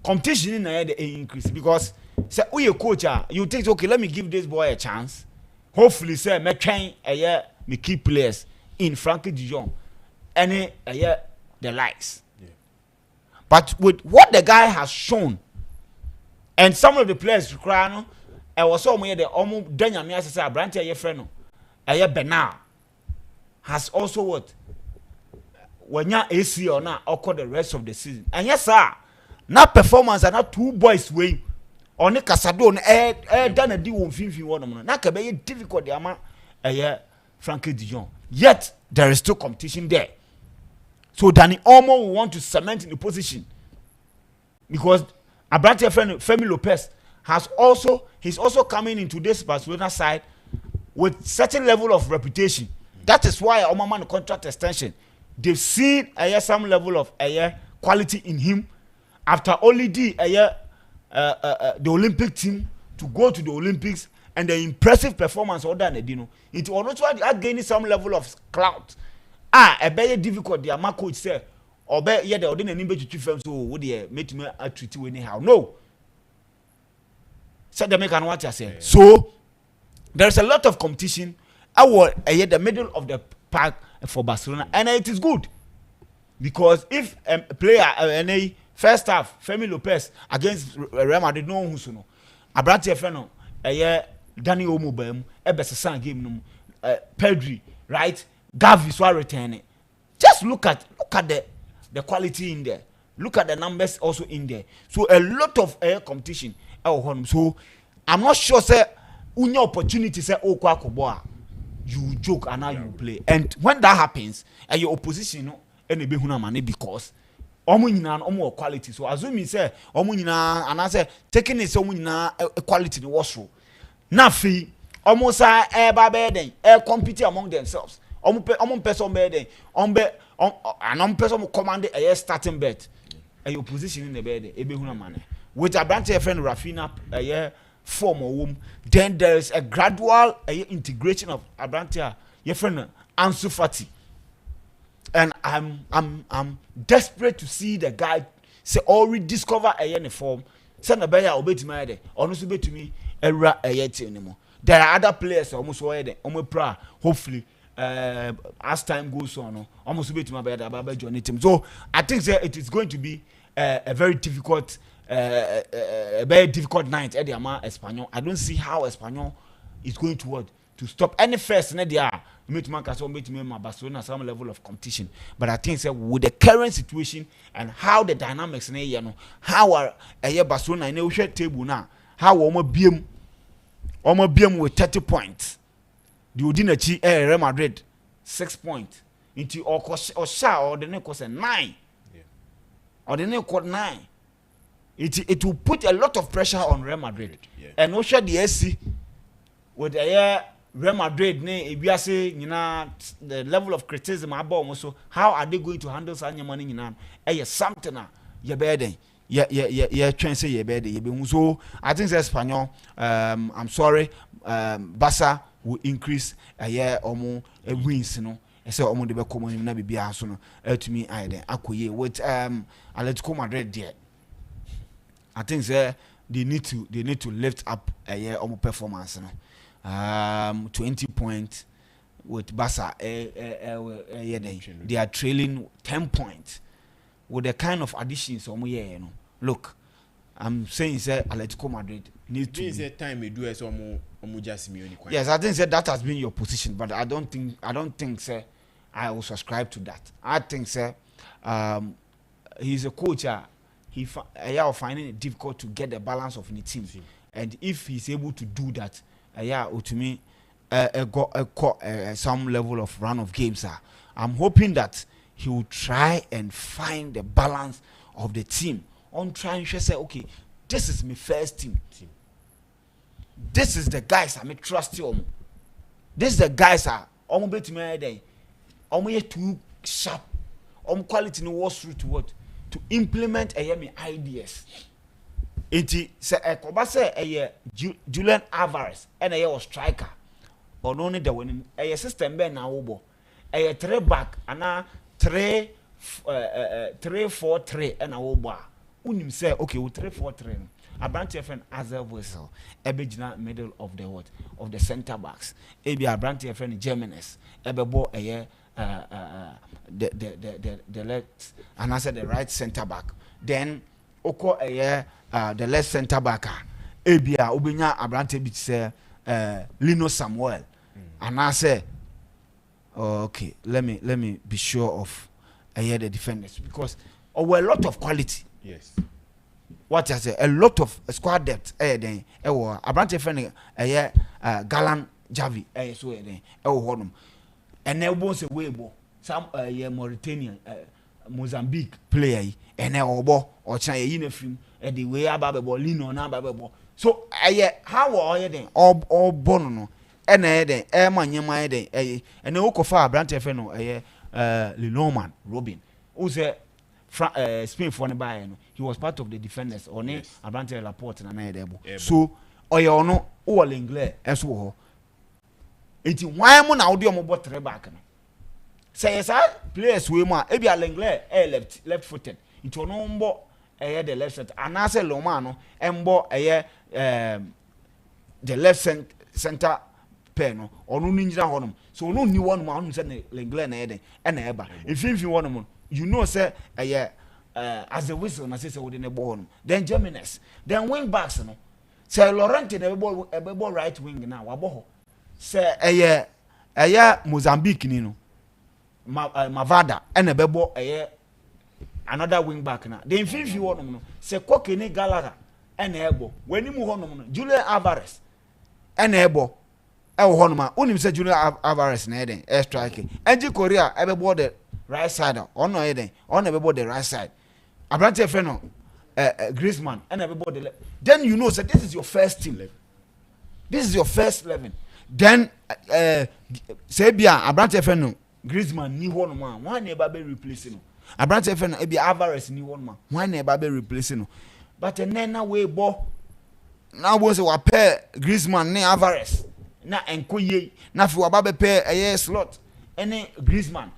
competition in the increase, because say you coach you think okay, let me give this boy a chance. Hopefully say me train me key players in Frankie de Jong any the likes. Yeah. But with what the guy has shown, and some of the players crying, I was so many the almost done me as I branch a friend, Bernard has also what when you're AC or not occur the rest of the season. And yes, sir, not performance and not two boys way on the Casado done a deal on 51. Not can be difficult the amount Frankie de Jong. Yet there is still competition there. So Danny Olmo will want to cement in the position, because Abrante friend Femi Lopez he's also coming into this Barcelona side with certain level of reputation. That is why Omaman contract extension. They've seen some level of quality in him after only the Olympic team to go to the Olympics, and the impressive performance of Dino. It also gaining some level of clout. A very difficult. The my coach said, or be the ordinary to two firms so would make me a treaty anyhow. No. Said the make and what I say. So there's a lot of competition. I was the middle of the park for Barcelona, and it is good, because if a player any first half Femi Lopez against Real Madrid no who's no Abrante friend Danny Olmo bam ebesesa game no Pedri right Gavi so returning. Just look at the quality in there. Look at the numbers also in there. So a lot of competition. So I'm not sure say unya opportunity say kwa you joke and now you play. And when that happens, your opposition no any be huna mane, because omo nyina omo quality. So assuming say omo nyina and I say taking it omo nyina quality the washroom. Na fi omo sa ba be den compete among themselves. Omo person be den and person command a starting bet. Your position in the bed e be huna mane. With a branch friend Rafinha form or womb, then there is a gradual integration of Abrante your friend Ansu Fati. And I'm desperate to see the guy say already discover a uniform. Send a better obey to me or no obey to me era a yet anymore. There are other players almost where hopefully as time goes on almost obey to my better Johnny team. So I think it is going to be a very difficult a very difficult night at the Ama Espanyol. I don't see how Espanyol is going to what to stop any first in the meet Barcelona some level of competition. But I think with the current situation and how the dynamics in you know how are Barcelona in the table now, how almost BM with 30 points. The Udinachi Real Madrid 6 points into or the next was a 9 or the next 9. It will put a lot of pressure on Real Madrid. And also the SC with the Real Madrid the level of criticism about also how are they going to handle Sanya money in something you better trying to say you better so I think that's Espanyol I'm sorry Barca will increase a year or more wins you know so omo de be come na bibia so no atumi aide akoye with Atletico Madrid there. I think they need to lift up a year omo performance no 20 points with Barca they are trailing 10 points with the kind of additions omo you know. Look, I'm saying Atletico Madrid need to be time we do as omo just me. Yes, I think that has been your position, but I don't think sir I will subscribe to that. I think sir he's a coach he finding it difficult to get the balance of the team. And if he's able to do that to me some level of run of games I'm hoping that he will try and find the balance of the team on trying to say okay, this is my first team. This is the guys I may trust you. This is the guys I'm bet me day. I'm too sharp. Quality no was through to what to implement ideas. Enti se ekoba se Julian Alvarez and a striker. Or no need the winning a system ben na wo bo. 3 back and 3-4-3 and a wo bo. Unim say okay, 3-4-3. Abrante friend as a whistle, Ebejina middle of the what of the center backs. Ebi Abrante friend Jimenez, Ebebo the left and I said the right center back. Then Oko the left center back. Ebia Ubinya Abrante bit say Lino Samuel. And I say okay, let me be sure of the defenders because a lot of quality. Yes. What I say, a lot of squad depth. Then, Abrante friend, Galan Javi, so then, Honum, and there was a waybo, some Mauritanian, Mozambique player, and Obo or China uniform, and the way about Lino now, Bababo. So, how are you then? All Bono, and then, Yama, and the Okofa, Abrante friend, Linoman, Robin, who's Spain for the he was part of the defenders on it. Abrante Laporte and Anadebo. So, or no, all English as well. It's why I'm on audio mobile back. Say, yes, players we ma, Ebia Lengle, left footed. It will no more the left side. And I say Lomano, Embo the left center pen or no ninja honum. So, no new one who said Lengle and Eba. If you want them, you know, say, as a whistle, my sister within a ball. Then Jimenez, then wing backs, no. Say Laurent in a ball right wing now, Waboho. Say Mozambique, Nino, Mavada, and a bebo, another wing back now. Then if you want to say Kokene Gallagher and Ebo. When you move on, Julian Alvarez and Ebo. Honma, only said Julian Alvarez, Neden, air striking. And Korea, ever boarded. Right side on no heading on everybody the right side. Abrante Feno Griezmann and everybody then you know that this is your first team. This is your first 11. Then Sebia Abrante Feno Griezmann ni one man one never be replacing. Abrante Feno Ebi Alvarez ni one man one never be replacing. But then now we bo now was a pair Griezmann ni Alvarez na enkoye na fi wababe pair a slot any Griezmann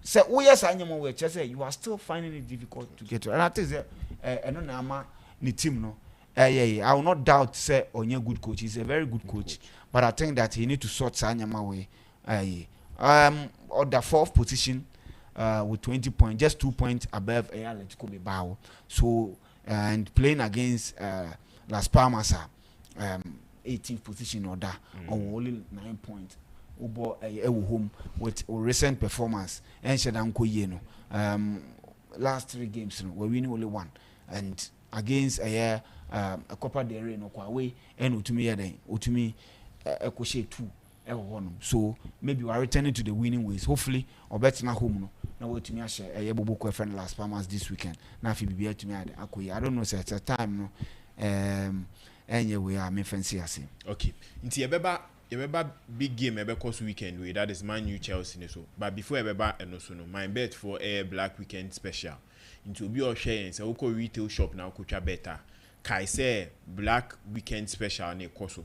say oh yes anyamo we say you are still finding it difficult to get to. And I think eno na ama ni team no I will not doubt say Onye good coach. He's a very good coach, but I think that he need to sort anyama way or the 4th position with 20 points, just 2 points above Atletico Bilbao. So and playing against Las Palmas, 18th position or that, on only 9 points. Ubo home with recent performance and Shadam last 3 games we're winning only 1, and against a Copa del Rey no away and utumi a 2. So maybe we are returning to the winning ways. Hopefully, or better na home no. Now we to me share a Bobo friend Las Palmas this weekend. Now if you be to me I don't know say at a time no. Anyway, we are me fancy as okay. Inti Ebeba big game ebe course weekend we that is Man U Chelsea so. But before Ebeba and so no, my bet for a Black Weekend special. Into be all sharing say oko retail shop now kucha better. Kai say Black Weekend special ne koso.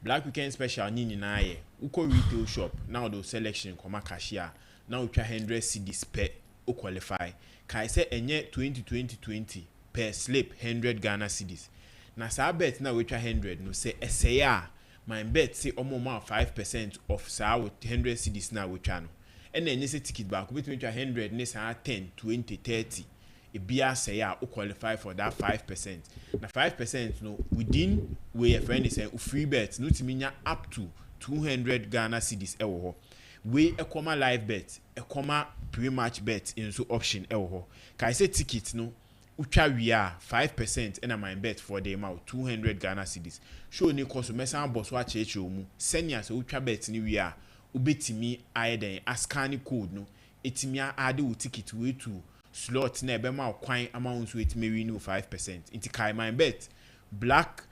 Black Weekend special ni na ye. Uko retail shop now the selection koma cashier. Now we try 100 cedis per o qualify. Kai say enye 20 per slip 100 Ghana cedis. Na sa bet na we try 100 no say esaya my bet say omo 5% of sa with 100 cedis na we try no. And then say ticket back we try 100 ne sa 10 20 30. E bia say ya o qualify for that 5%. Na 5% no within where your friend is saying free bet no timinya up to 200 Ghana cedis ewo ho. We a comma live bet, a comma pre-match bet in so option ewo ho. Ka say ticket no ucha we are 5% and my bet for the amount 200 Ghana cedis. Show ni koso mesa boss wa cheche omu. Senya so ucha bet ni we are ubetimi aiden askani code no etimi ade u ticket we to slot na ebe ma kwan amount so etimi we no 5%. Inti kai my bet Black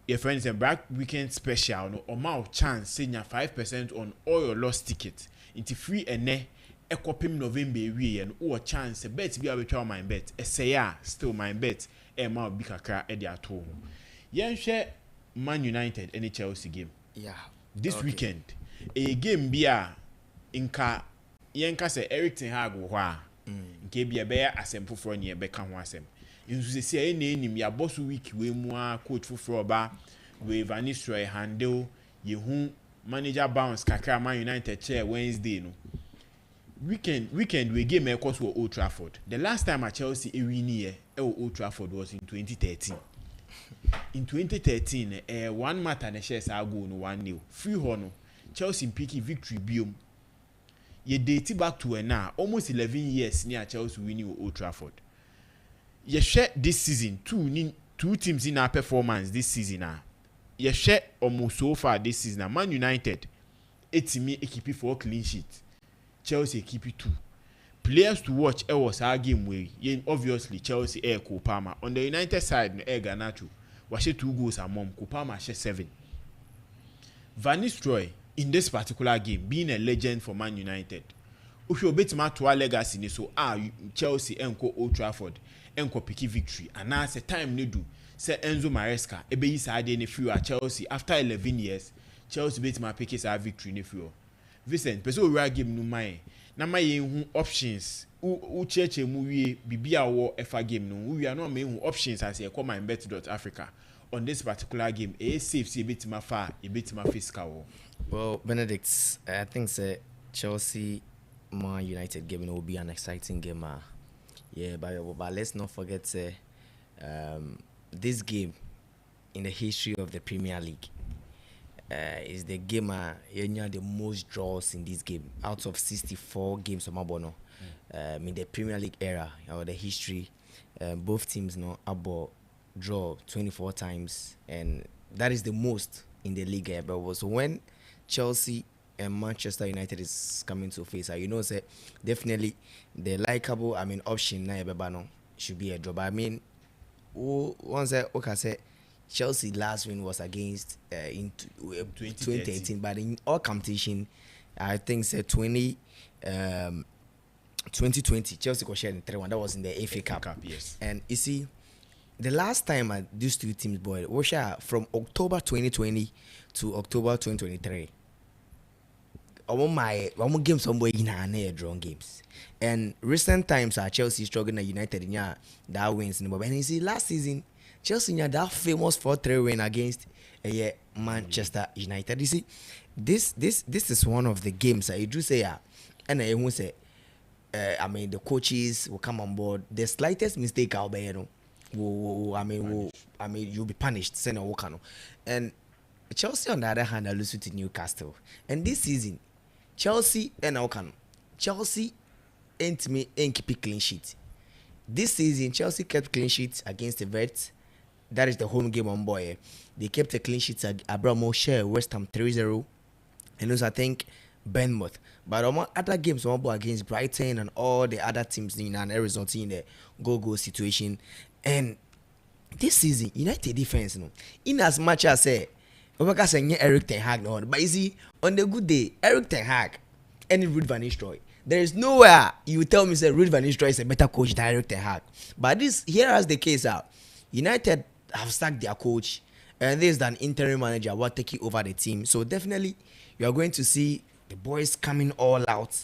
your friends and Black Weekend special no amount chance senya 5% on all your lost tickets. Inti free ene ekopim November we and o chance bet bi abetwa my bet esaya still my bet e ma bi kakra e de ato ho. Yen hwe Man United and Chelsea game. Yeah. This weekend a game bia inka yenka se Eric Ten Hag wo a nke bia be asem foforo ne be ka ho asem nsu se e na enim ya boss week we mu a coach foforo ba we Van Nistelrooy handle yehu manager bounce kakra Man United chair Wednesday no weekend we game e course for Old Trafford. The last time at Chelsea e win here Old Trafford was in 2013. In 2013 one matter na share sa go no 1-0 free horn Chelsea pick victory biom ye date back to now almost 11 years near Chelsea winning Old Trafford. Ye share this season two teams in our performance this season ye share almost so far this season Man United etimi equipe for clean sheet Chelsea equipe 2 players to watch was our game way obviously Chelsea Kopama on the United side no Garnacho was 2 goals and mom Kopama share 7. Van Nistelrooy in this particular game being a legend for Man United if you bet ma to our legacy ni so Chelsea enko Old Trafford enko pick victory and now say time ni do say Enzo Maresca ebe yi sa ade ni free at Chelsea after 11 years Chelsea bet ma pick sa victory ni free Vincent person we game no mind na ma ye hu options u cheche mu wie bibia wo efa game no we are no ma hu options as e come MYBET.AFRICA on this particular game safe see betima fa betima fiscal. Well, Benedict, I think say Chelsea Man United game will be an exciting game. Yeah, but let's not forget this game in the history of the Premier League is the game the most draws in this game out of 64 games of Mabono. In the Premier League era or the history, both teams about draw 24 times, and that is the most in the league ever. So when Chelsea and Manchester United is coming to face, say definitely the likable option now should be a draw. But once I say Chelsea last win was against in 2018, but in all competition, I think 2020 Chelsea got shared in 3-1. That was in the FA Cup. Yes. And you see, the last time these two teams was from October 2020 to October 2023. I'm games somewhere in our drawn games. And recent times Chelsea struggling at United in that wins. And you see last season Chelsea had that famous 4-3 win against Manchester United. You see, this is one of the games I do say and I won't say I mean, the coaches will come on board. The slightest mistake I'll be, you'll be punished. Send a Wokano. And Chelsea, on the other hand, are losing to Newcastle. And this season, Chelsea and Wokano. Chelsea ain't keep clean sheet. This season, Chelsea kept clean sheets against the Vets. That is the home game on boy. They kept a clean sheet at Abramo share West Ham 3-0. And also, I think, Bournemouth. But other games against Brighton and all the other teams in an result in the go situation. And this season, United defense, in as much as I say Eric Ten Hag, but you see, on the good day, Eric Ten Hag and Ruud van Nistelrooy, there is nowhere you will tell me that Ruud van Nistelrooy is a better coach than Eric Ten Hag. But here as the case out, United have sacked their coach, and this is an interim manager will take over the team. So definitely, you are going to see the boys coming all out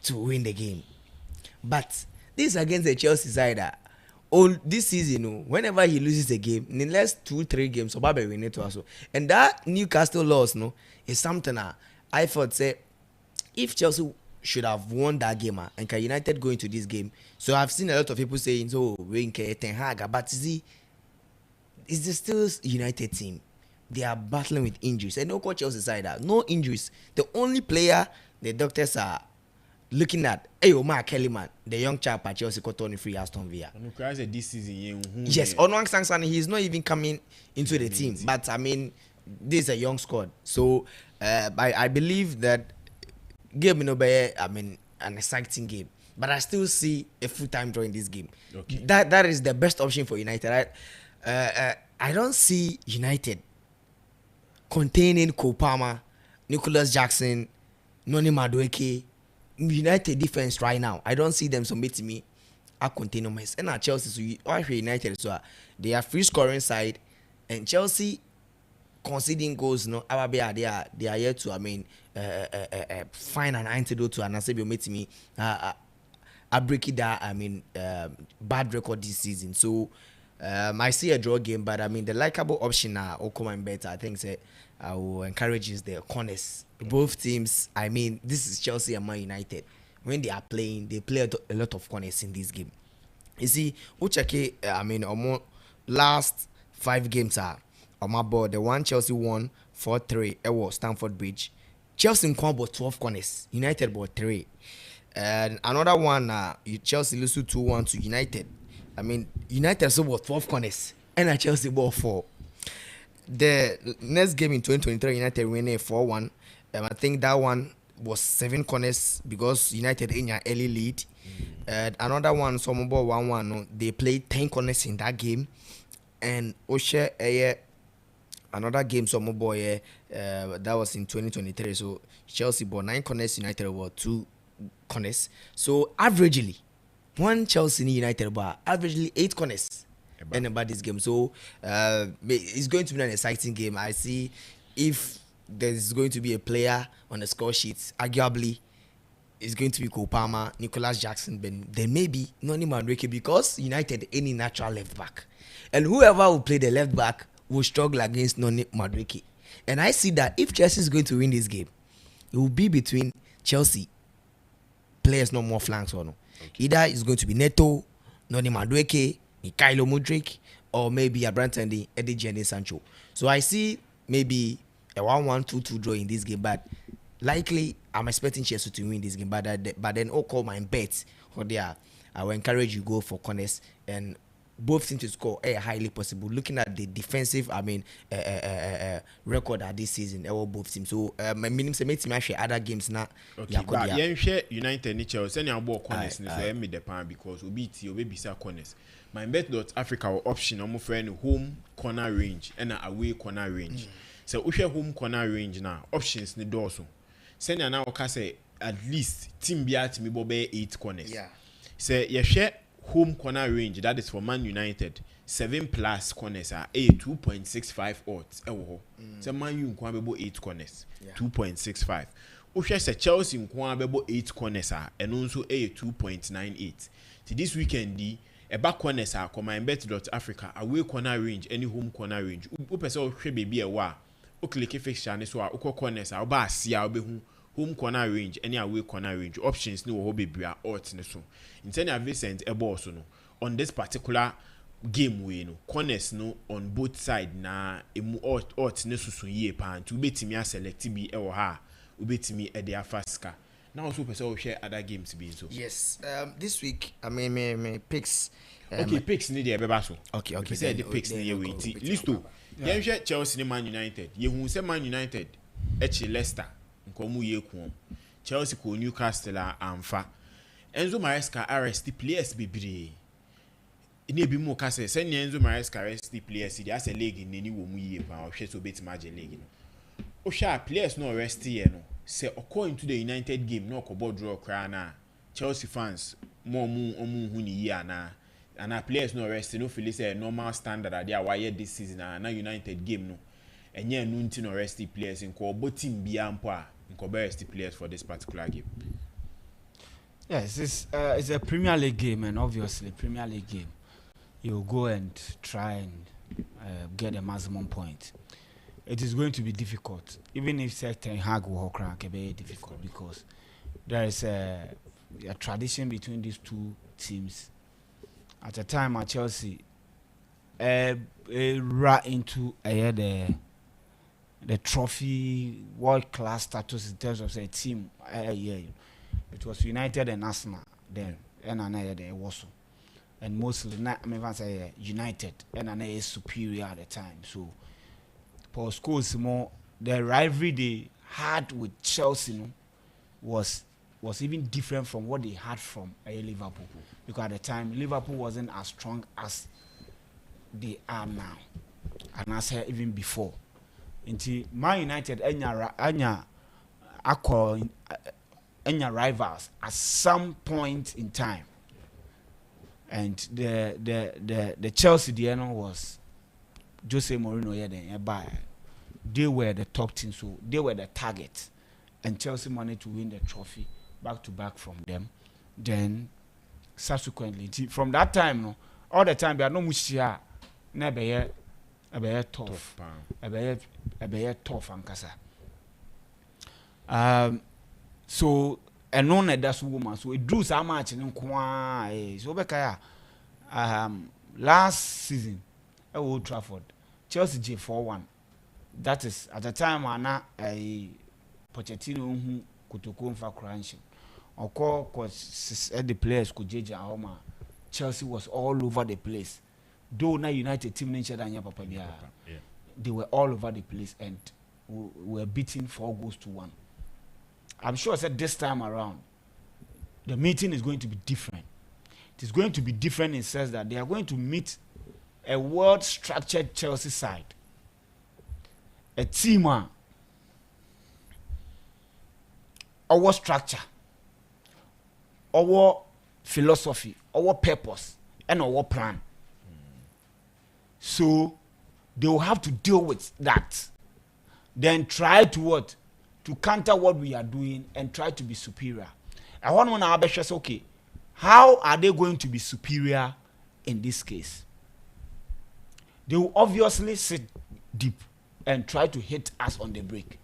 to win the game. But this is against the Chelsea side. This season, whenever he loses a game, in the last 2-3 games, so Baba win it also. And that Newcastle loss, is something I thought say if Chelsea should have won that game and can United go into this game. So I've seen a lot of people saying, so we can Ten Hag, but see, it's the still United team. They are battling with injuries. And no coach Chelsea side no injuries. The only player the doctors are looking at, Omar Kellyman, the young chap at Chelsea got on free Aston Villa. This season, yes, Onwang Sansan, he's not even coming into the team. But I mean, this is a young squad. So I believe that game an exciting game. But I still see a full-time draw in this game. Okay. That is the best option for United. I don't see United containing Kopama, Nicholas Jackson, Noni Madueke. United defense right now, I don't see them submitting me a container mess. And at Chelsea, so United, so they are free scoring side, and Chelsea conceding goals. They are here to find an antidote to Anasebio meeting me. I break it down. Bad record this season. So I see a draw game, but the likable option now, MYBET, I think I will encourage is the corners. Both teams, this is Chelsea and Man United. When they are playing, they play a lot of corners in this game. You see, last 5 games are on my board. The one Chelsea won 4-3 at Stamford Bridge. Chelsea bought 12 corners. United bought 3. And another one, Chelsea lose 2-1 to United. United also bought 12 corners. And Chelsea bought 4. The next game in 2023, United win 4-1. I think that one was 7 corners because United in an early lead. And another one, some ball 1-1. They played 10 corners in that game. And Oshe, another game, some boy, that was in 2023. So Chelsea bought 9 corners, United bought 2 corners. So averagely, one Chelsea United bought averagely 8 corners. And about this game, so it's going to be an exciting game. I see if there's going to be a player on the score sheets, arguably it's going to be Kopama, Nicholas Jackson, then maybe Noni Madueke, because United any natural left back, and whoever will play the left back will struggle against Noni Madueke. And I see that if Chelsea is going to win this game, it will be between Chelsea players, no more flanks or no. Okay. Either it's going to be Neto, Noni Madueke, Kylo Mudryk, or maybe a Branton, Eddie Jennings Sancho. So I see maybe a 1-1, 2-2 draw in this game, but likely I'm expecting Chelsea to win this game. But then I'll call my bets for there. I will encourage you go for corners and both teams to score highly possible. Looking at the defensive, record at this season, both teams. So my minimum say maybe other games now. Okay, but you share United and Chelsea. Any about corners, so me the pan because we beat you, we be corners. MYBET.AFRICA option I'm offering home corner range and away corner range. So we share home corner range now. Options ni dorsal. Send you now say at least team beat me bobe 8 corners. Yeah. So you share home corner range, that is for Man United. 7+ corners are 2.65 odds. So Man U nkwabebo 8 corners. 2.65. Ushe se Chelsea nkwabebo 8 corners are and also 2.98. So this weekend back corners are MYBET.AFRICA away corner range, any home corner range. Upese o hwe baby e wa. O click fixture ne so a corners are ba sia obehu home corner range any away corner range options no ho bebre a odds ne so intend Vincent ebo so no on this particular game we no corners no on both side na emu odds ne susu yie pa nti ubetimi a select bi e wo ha ubetimi e de afaska now also person share other games be so. Yes, this week I mean me picks. Okay, picks ni dey beba so. Okay. Say the picks ni we listo. Yen hwe Chelsea ni Man United. Ye hu say Man United echi Leicester nkomu ye ku. Chelsea ko Newcastle amfa. Enzo Maresca RST players bebre. Ni ebi mu ka say Enzo Maresca RST players dey as a league ni wo mu ye pa o hwe so betima je league no. O sha players no rest here no. Say according to the United game no ko draw kra na Chelsea fans more omu hu ni year na and our players no rest no feel say normal standard that they are why this season na United game no enye no nti no rest players in ko bo team bia mpo a nko be rest players for this particular game. Yes, it's a Premier League game, and obviously Premier League game you go and try and get a maximum point. It is going to be difficult, even if Ten Hag will can be difficult because there is a tradition between these two teams. At a time at Chelsea, right into the trophy world class status in terms of say team. It was United and Arsenal then, and another was, and mostly not. I mean, say United and another is superior at the time. So. For schools more the rivalry they had with Chelsea was even different from what they had from Liverpool, because at the time Liverpool wasn't as strong as they are now, and as even before. Until Man United enya rivals at some point in time, and the Chelsea DNO was Jose Mourinho they were the top team, so they were the target, and Chelsea managed to win the trophy back to back from them. Then subsequently from that time no all the time they are no mushia na be tough tough ankasa. So and no that's woman so it drew so much in kwa so bekaya last season at Old Trafford Chelsea J4-1. That is at the time ana Pochettino hu kotoko mfa crunch oko cause the players could judge Ahoma. Chelsea was all over the place, though na United team nature than papa bia they were all over the place and were beaten 4-1. I'm sure I said this time around the meeting is going to be different. It is going to be different in sense that they are going to meet a world structured Chelsea side, a team our structure, our philosophy, our purpose, and our plan. So they will have to deal with that. Then try to what? To counter what we are doing and try to be superior. I want to say, okay, how are they going to be superior in this case? They will obviously sit deep and try to hit us on the break.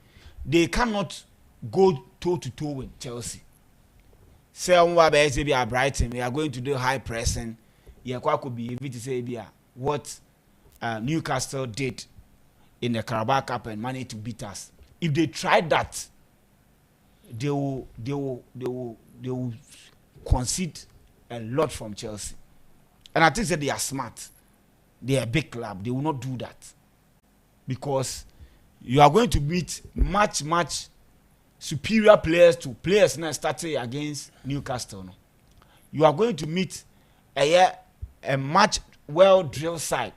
They cannot go toe to toe with Chelsea. Say Brighton, we are going to do high pressing. Could be able to say what Newcastle did in the Carabao Cup and managed to beat us. If they try that, they will concede a lot from Chelsea. And I think that they are smart. They are a big club. They will not do that. Because you are going to meet much superior players to players now starting against Newcastle. No? You are going to meet a much well-drilled side.